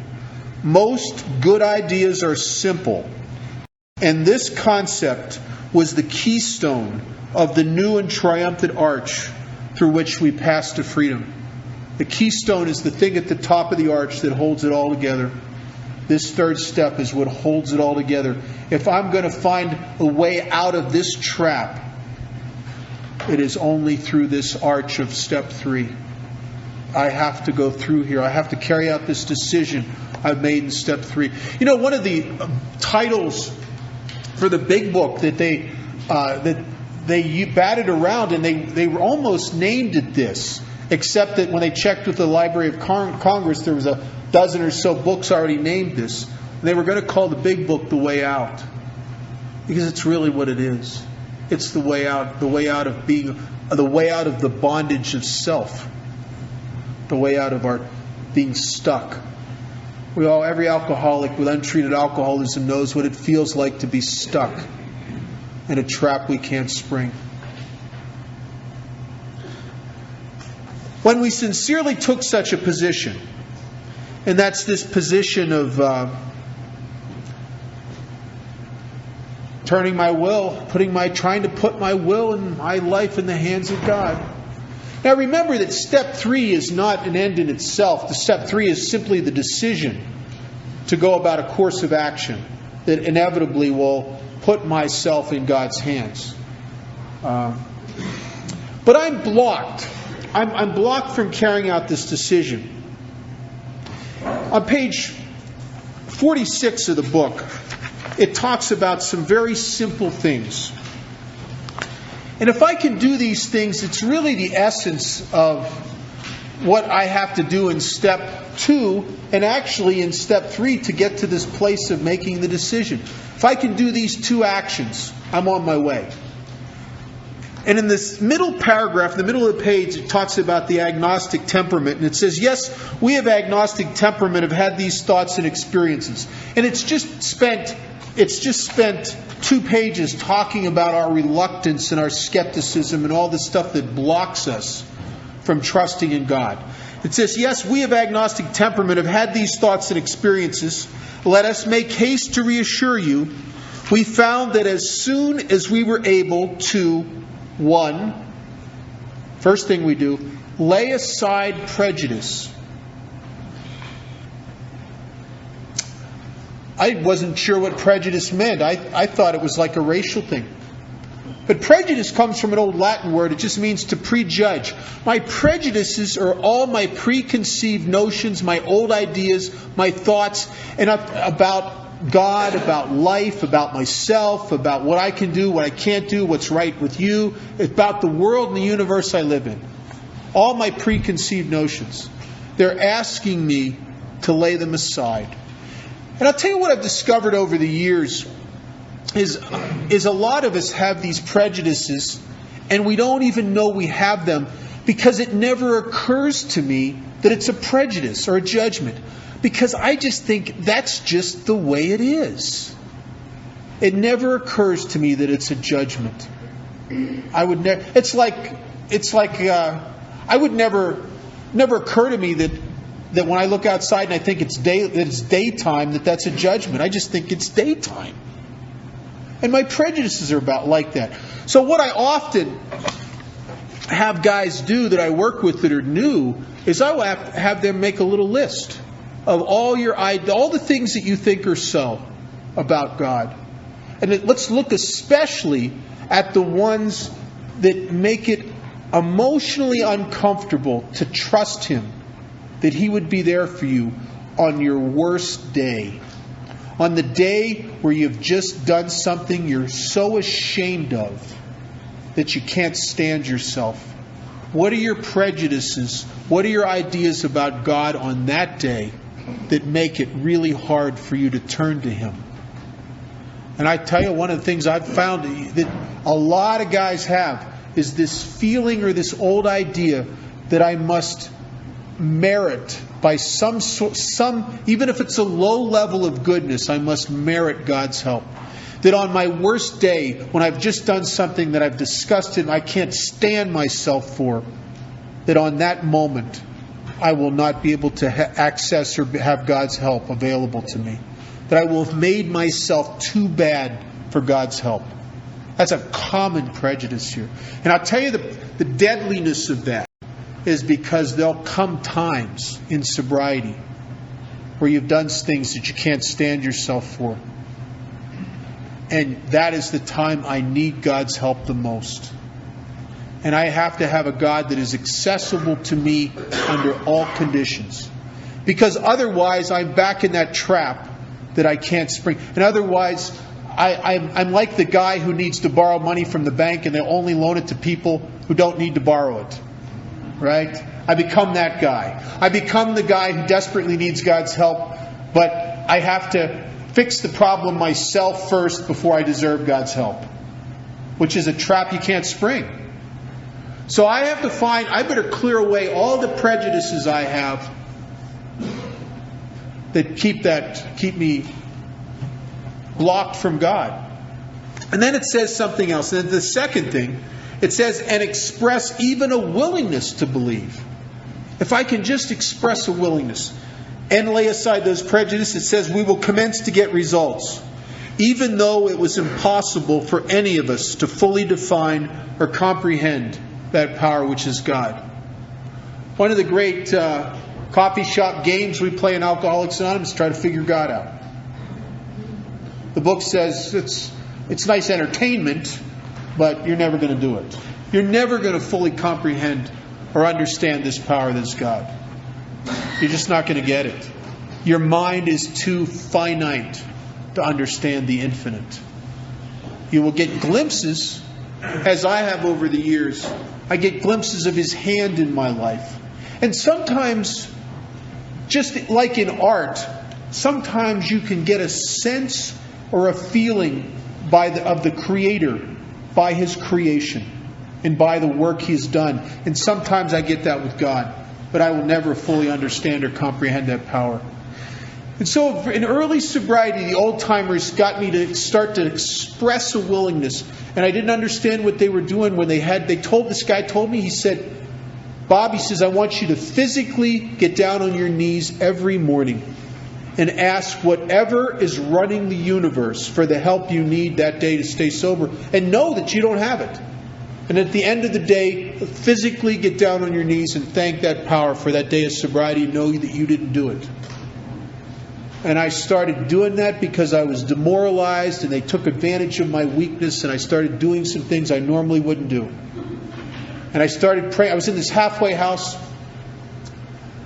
Most good ideas are simple, and this concept was the keystone of the new and triumphant arch through which we pass to freedom. The keystone is the thing at the top of the arch that holds it all together. This third step is what holds it all together. If I'm going to find a way out of this trap, it is only through this arch of step 3. I have to go through here. I have to carry out this decision I've made in step 3. You know, one of the titles for the big book that they batted around, and they almost named it this, except that when they checked with the Library of Congress, there was a dozen or so books already named this. And they were going to call the big book The Way Out, because it's really what it is. It's the way out of the bondage of self, the way out of our being stuck. Every alcoholic with untreated alcoholism knows what it feels like to be stuck in a trap we can't spring. When we sincerely took such a position, and that's this position of turning my will, trying to put my will and my life in the hands of God. Now remember that step 3 is not an end in itself. The step 3 is simply the decision to go about a course of action that inevitably will put myself in God's hands. But I'm blocked. I'm blocked from carrying out this decision. On page 46 of the book, it talks about some very simple things. And if I can do these things, it's really the essence of what I have to do in step 2 and actually in step 3 to get to this place of making the decision. If I can do these 2 actions, I'm on my way. And in this middle paragraph, in the middle of the page, it talks about the agnostic temperament. And it says, yes, we of agnostic temperament have had these thoughts and experiences. And it's just spent 2 pages talking about our reluctance and our skepticism and all the stuff that blocks us from trusting in God. It says, yes, we of agnostic temperament have had these thoughts and experiences. Let us make haste to reassure you. We found that as soon as we were able to, first thing we do, lay aside prejudice. I wasn't sure what prejudice meant. I thought it was like a racial thing. But prejudice comes from an old Latin word. It just means to prejudge. My prejudices are all my preconceived notions, my old ideas, my thoughts, and about God, about life, about myself, about what I can do, what I can't do, what's right with you, about the world and the universe I live in. All my preconceived notions. They're asking me to lay them aside. And I'll tell you what I've discovered over the years is a lot of us have these prejudices and we don't even know we have them because it never occurs to me that it's a prejudice or a judgment. Because I just think that's just the way it is. It never occurs to me that it's a judgment. I would never. It's like I would never occur to me that when I look outside and I think it's daytime, that's a judgment. I just think it's daytime. And my prejudices are about like that. So what I often have guys do that I work with that are new is I will have them make a little list of all the things that you think are so about God. And let's look especially at the ones that make it emotionally uncomfortable to trust Him, that He would be there for you on your worst day. On the day where you've just done something you're so ashamed of that you can't stand yourself. What are your prejudices? What are your ideas about God on that day that make it really hard for you to turn to Him? And I tell you, one of the things I've found that a lot of guys have is this feeling or this old idea that I must merit by some, even if it's a low level of goodness, I must merit God's help. That on my worst day, when I've just done something that I've disgusted, I can't stand myself for, that on that moment, I will not be able to access or have God's help available to me. That I will have made myself too bad for God's help. That's a common prejudice here. And I'll tell you the deadliness of that is because there'll come times in sobriety where you've done things that you can't stand yourself for. And that is the time I need God's help the most. And I have to have a God that is accessible to me under all conditions. Because otherwise I'm back in that trap that I can't spring. And otherwise I'm like the guy who needs to borrow money from the bank and they only loan it to people who don't need to borrow it. Right? I become that guy. I become the guy who desperately needs God's help, but I have to fix the problem myself first before I deserve God's help. Which is a trap you can't spring. So I have to I better clear away all the prejudices I have that keep me blocked from God. And then it says something else. And the second thing, it says, and express even a willingness to believe. If I can just express a willingness and lay aside those prejudices, it says we will commence to get results, even though it was impossible for any of us to fully define or comprehend that power which is God. One of the great coffee shop games we play in Alcoholics Anonymous is try to figure God out. The book says it's nice entertainment, but you're never going to do it. You're never going to fully comprehend or understand this power that's God. You're just not going to get it. Your mind is too finite to understand the infinite. You will get glimpses, as I have over the years. I get glimpses of His hand in my life. And sometimes, just like in art, sometimes you can get a sense or a feeling of the Creator by His creation and by the work He's done. And sometimes I get that with God, but I will never fully understand or comprehend that power. And so in early sobriety, the old-timers got me to start to express a willingness. And I didn't understand what they were doing when this guy told me, he said, Bob, he says, I want you to physically get down on your knees every morning and ask whatever is running the universe for the help you need that day to stay sober, and know that you don't have it. And at the end of the day, physically get down on your knees and thank that power for that day of sobriety, and know that you didn't do it. And I started doing that because I was demoralized and they took advantage of my weakness, and I started doing some things I normally wouldn't do. And I started praying. I was in this halfway house.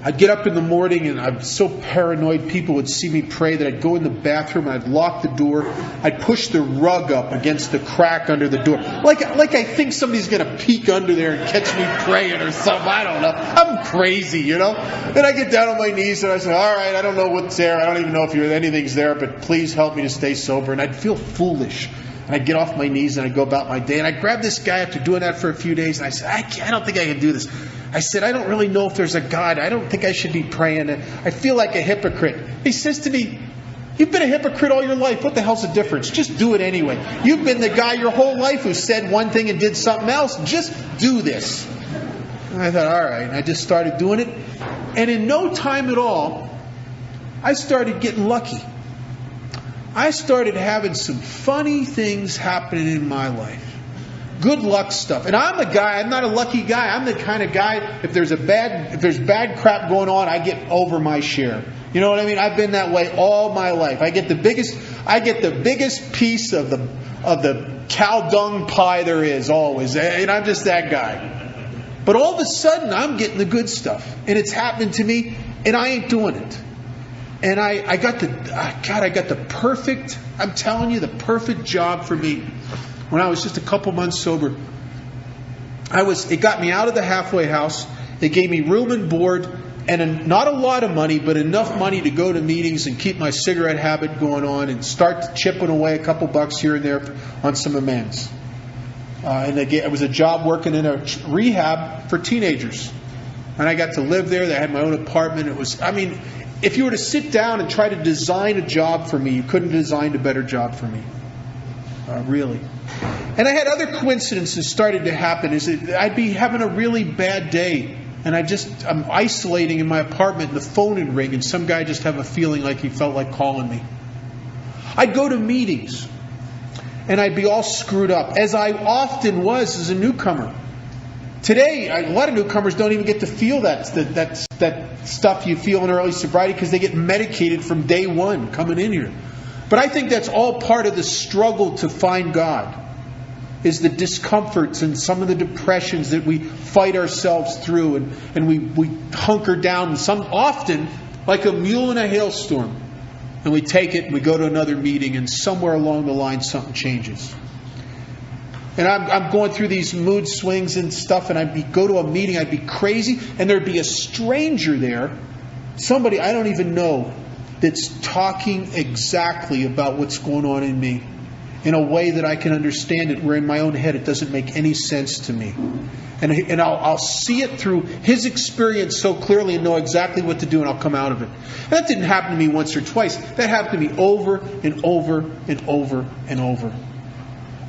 I'd get up in the morning and I'm so paranoid people would see me pray that I'd go in the bathroom and I'd lock the door. I'd push the rug up against the crack under the door. Like I think somebody's going to peek under there and catch me praying or something. I don't know. I'm crazy, you know. Then I get down on my knees and I say, all right, I don't know what's there. I don't even know if anything's there, but please help me to stay sober. And I'd feel foolish. And I'd get off my knees and I'd go about my day. And I'd grab this guy after doing that for a few days. And I said, I don't think I can do this. I said, I don't really know if there's a God. I don't think I should be praying. I feel like a hypocrite. He says to me, you've been a hypocrite all your life. What the hell's the difference? Just do it anyway. You've been the guy your whole life who said one thing and did something else. Just do this. And I thought, all right. And I just started doing it. And in no time at all, I started getting lucky. I started having some funny things happening in my life. Good luck stuff. And I'm not a lucky guy. I'm the kind of guy, if there's bad crap going on, I get over my share. You know what I mean? I've been that way all my life. I get the biggest piece of the cow dung pie there is always. And I'm just that guy. But all of a sudden, I'm getting the good stuff. And it's happening to me, and I ain't doing it. And I got the perfect, I'm telling you, the perfect job for me. When I was just a couple months sober, it got me out of the halfway house. They gave me room and board, and not a lot of money, but enough money to go to meetings and keep my cigarette habit going on and start chipping away a couple bucks here and there on some amends. And it was a job working in a rehab for teenagers. And I got to live there. I had my own apartment. It was, if you were to sit down and try to design a job for me, you couldn't have designed a better job for me. Really. And I had other coincidences started to happen. I'd be having a really bad day, and I'm isolating in my apartment, and the phone would ring, and some guy just have a feeling like he felt like calling me. I'd go to meetings, and I'd be all screwed up, as I often was as a newcomer. Today, a lot of newcomers don't even get to feel that stuff you feel in early sobriety because they get medicated from day one coming in here. But I think that's all part of the struggle to find God, is the discomforts and some of the depressions that we fight ourselves through, and we hunker down, often like a mule in a hailstorm, and we take it and we go to another meeting, and somewhere along the line something changes. And I'm going through these mood swings and stuff, and I'd go to a meeting, I'd be crazy, and there'd be a stranger there, somebody I don't even know, that's talking exactly about what's going on in me in a way that I can understand it, where in my own head it doesn't make any sense to me. And I'll see it through his experience so clearly and know exactly what to do, and I'll come out of it. And that didn't happen to me once or twice. That happened to me over and over and over and over.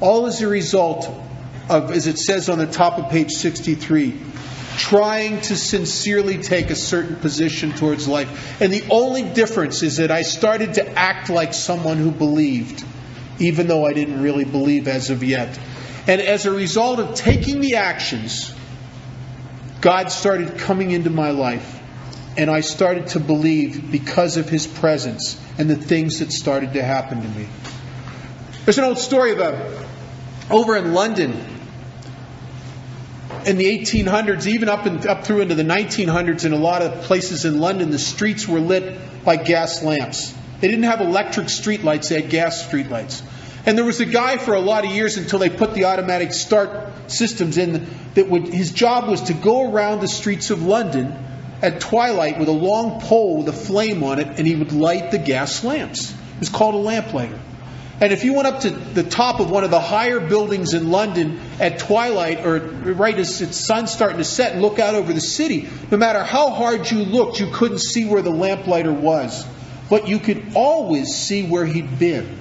All as a result of, as it says on the top of page 63, trying to sincerely take a certain position towards life. And the only difference is that I started to act like someone who believed, even though I didn't really believe as of yet. And as a result of taking the actions, God started coming into my life. And I started to believe because of His presence and the things that started to happen to me. There's an old story about over in London in the 1800s, even up through into the 1900s, in a lot of places in London, the streets were lit by gas lamps. They didn't have electric street lights, they had gas street lights. And there was a guy for a lot of years until they put the automatic start systems in his job was to go around the streets of London at twilight with a long pole with a flame on it, and he would light the gas lamps. It was called a lamplighter. And if you went up to the top of one of the higher buildings in London at twilight, or right as the sun's starting to set, and look out over the city, no matter how hard you looked, you couldn't see where the lamplighter was. But you could always see where he'd been.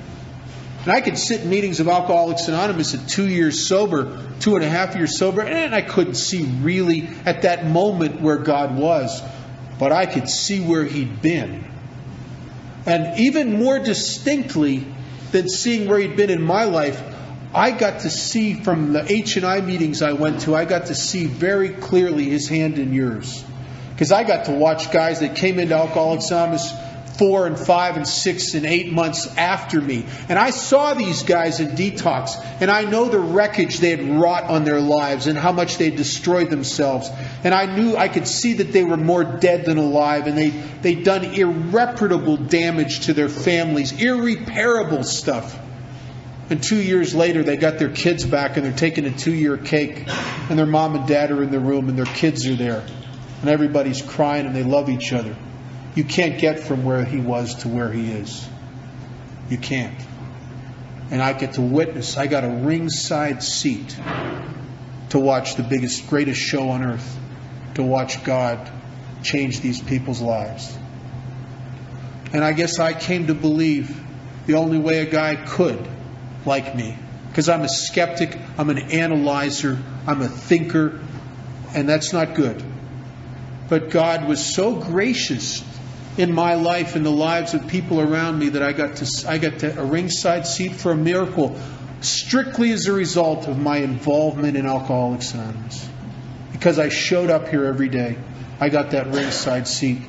And I could sit in meetings of Alcoholics Anonymous at 2 years sober, 2.5 years sober, and I couldn't see really at that moment where God was. But I could see where He'd been. And even more distinctly than seeing where He'd been in my life, I got to see from the H&I meetings I went to, I got to see very clearly His hand in yours. Because I got to watch guys that came into Alcoholics Anonymous 4 and 5 and 6 and 8 months after me. And I saw these guys in detox, and I know the wreckage they had wrought on their lives and how much they had destroyed themselves. And I could see that they were more dead than alive, and they'd done irreparable damage to their families, irreparable stuff. And 2 years later, they got their kids back, and they're taking a 2-year cake, and their mom and dad are in the room, and their kids are there. And everybody's crying, and they love each other. You can't get from where he was to where he is. You can't. And I get to witness. I got a ringside seat to watch the greatest show on earth. To watch God change these people's lives. And I guess I came to believe the only way a guy could like me. Because I'm a skeptic, I'm an analyzer, I'm a thinker, and that's not good. But God was so gracious in my life and the lives of people around me that I got a ringside seat for a miracle, strictly as a result of my involvement in Alcoholics Anonymous. Because I showed up here every day, I got that ringside seat.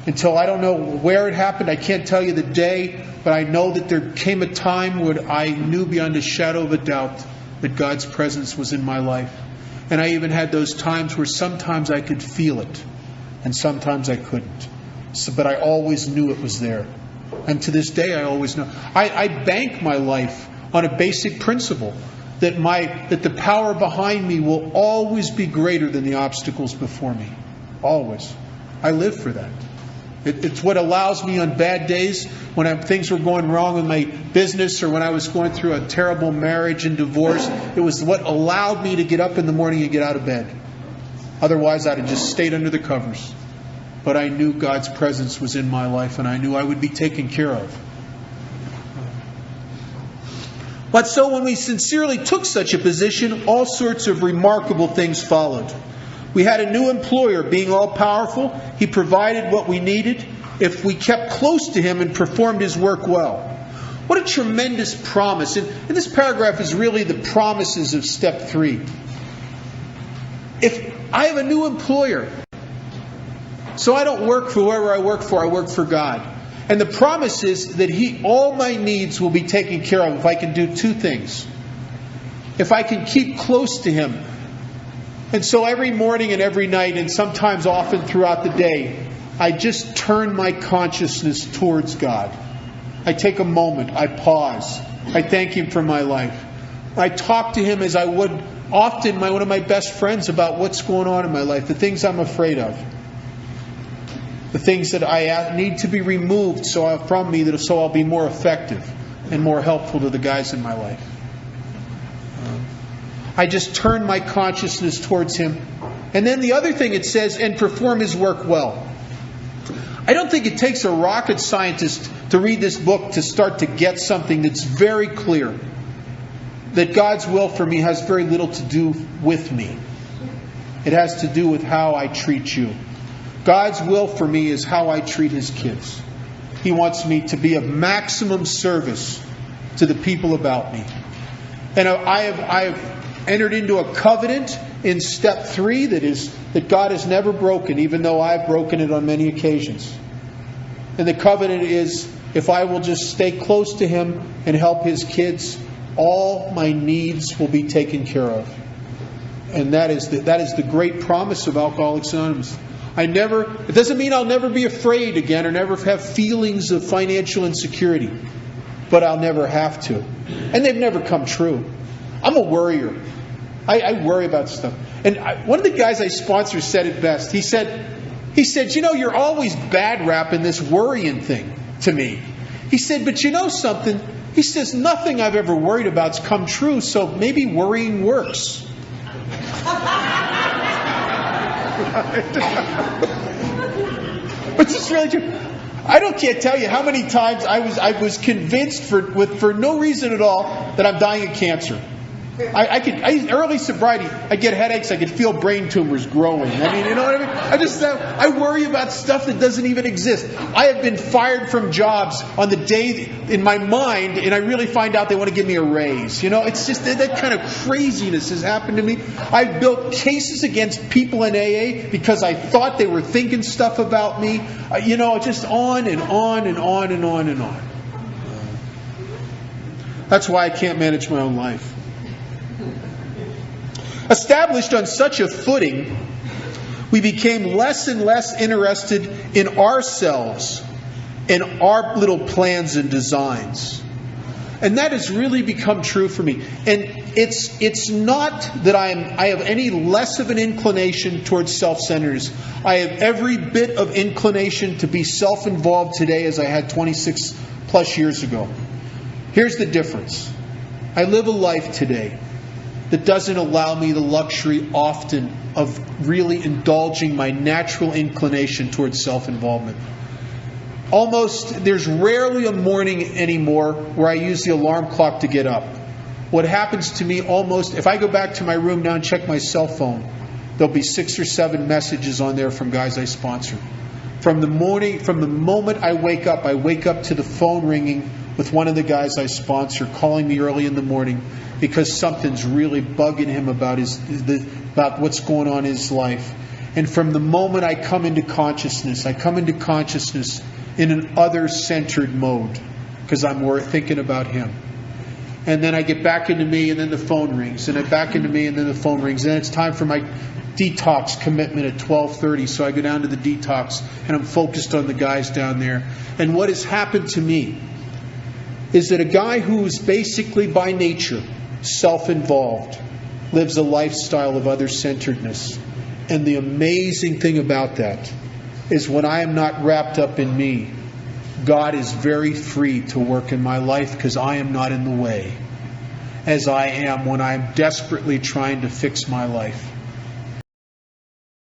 Until I don't know where it happened, I can't tell you the day, but I know that there came a time when I knew beyond a shadow of a doubt that God's presence was in my life. And I even had those times where sometimes I could feel it, and sometimes I couldn't. But I always knew it was there. And to this day, I always know. I bank my life on a basic principle that the power behind me will always be greater than the obstacles before me. Always. I live for that. It's what allows me on bad days, when things were going wrong in my business, or when I was going through a terrible marriage and divorce. It was what allowed me to get up in the morning and get out of bed. Otherwise, I'd have just stayed under the covers. But I knew God's presence was in my life, and I knew I would be taken care of. But so when we sincerely took such a position, all sorts of remarkable things followed. We had a new employer, being all-powerful. He provided what we needed if we kept close to Him and performed His work well. What a tremendous promise. And this paragraph is really the promises of step 3. If I have a new employer, so I don't work for whoever I work for God. And the promise is that all my needs will be taken care of if I can do 2 things. If I can keep close to Him. And so every morning and every night, and sometimes often throughout the day, I just turn my consciousness towards God. I take a moment. I pause. I thank Him for my life. I talk to Him as I would often one of my best friends about what's going on in my life, the things I'm afraid of. The things that I need to be removed from me so I'll be more effective and more helpful to the guys in my life. I just turn my consciousness towards Him. And then the other thing it says, and perform His work well. I don't think it takes a rocket scientist to read this book to start to get something that's very clear. That God's will for me has very little to do with me. It has to do with how I treat you. God's will for me is how I treat His kids. He wants me to be of maximum service to the people about me. And I have entered into a covenant in step 3 that God has never broken, even though I've broken it on many occasions. And the covenant is, if I will just stay close to Him and help His kids, all my needs will be taken care of. And that is the great promise of Alcoholics Anonymous. It doesn't mean I'll never be afraid again or never have feelings of financial insecurity. But I'll never have to. And they've never come true. I'm a worrier. I worry about stuff. And one of the guys I sponsor said it best. He said, you're always bad rapping this worrying thing to me. He said, but you know something? He says, nothing I've ever worried about's come true, so maybe worrying works. But it's really true. I can't tell you how many times I was convinced for no reason at all that I'm dying of cancer. Early sobriety, I get headaches, I could feel brain tumors growing. I mean, you know what I mean? I worry about stuff that doesn't even exist. I have been fired from jobs on the day in my mind, and I really find out they want to give me a raise. You know, it's just that kind of craziness has happened to me. I've built cases against people in AA because I thought they were thinking stuff about me. Just on and on and on and on and on. That's why I can't manage my own life. Established on such a footing, we became less and less interested in ourselves and our little plans and designs. And that has really become true for me. And it's not that I have any less of an inclination towards self-centeredness. I have every bit of inclination to be self-involved today as I had 26 plus years ago. Here's the difference. I live a life today that doesn't allow me the luxury often of really indulging my natural inclination towards self-involvement. There's rarely a morning anymore where I use the alarm clock to get up. What happens to me if I go back to my room now and check my cell phone, there'll be 6 or 7 messages on there from guys I sponsor. From the moment I wake up to the phone ringing with one of the guys I sponsor calling me early in the morning because something's really bugging him about what's going on in his life. And from the moment I come into consciousness in an other-centered mode because I'm thinking about him. And then I get back into me, and then the phone rings, and I'm back into me, and then the phone rings. And then it's time for my detox commitment at 12:30, so I go down to the detox, and I'm focused on the guys down there. And what has happened to me is that a guy who is basically by nature self-involved lives a lifestyle of other-centeredness. And the amazing thing about that is when I am not wrapped up in me, God is very free to work in my life because I am not in the way, as I am when I am desperately trying to fix my life.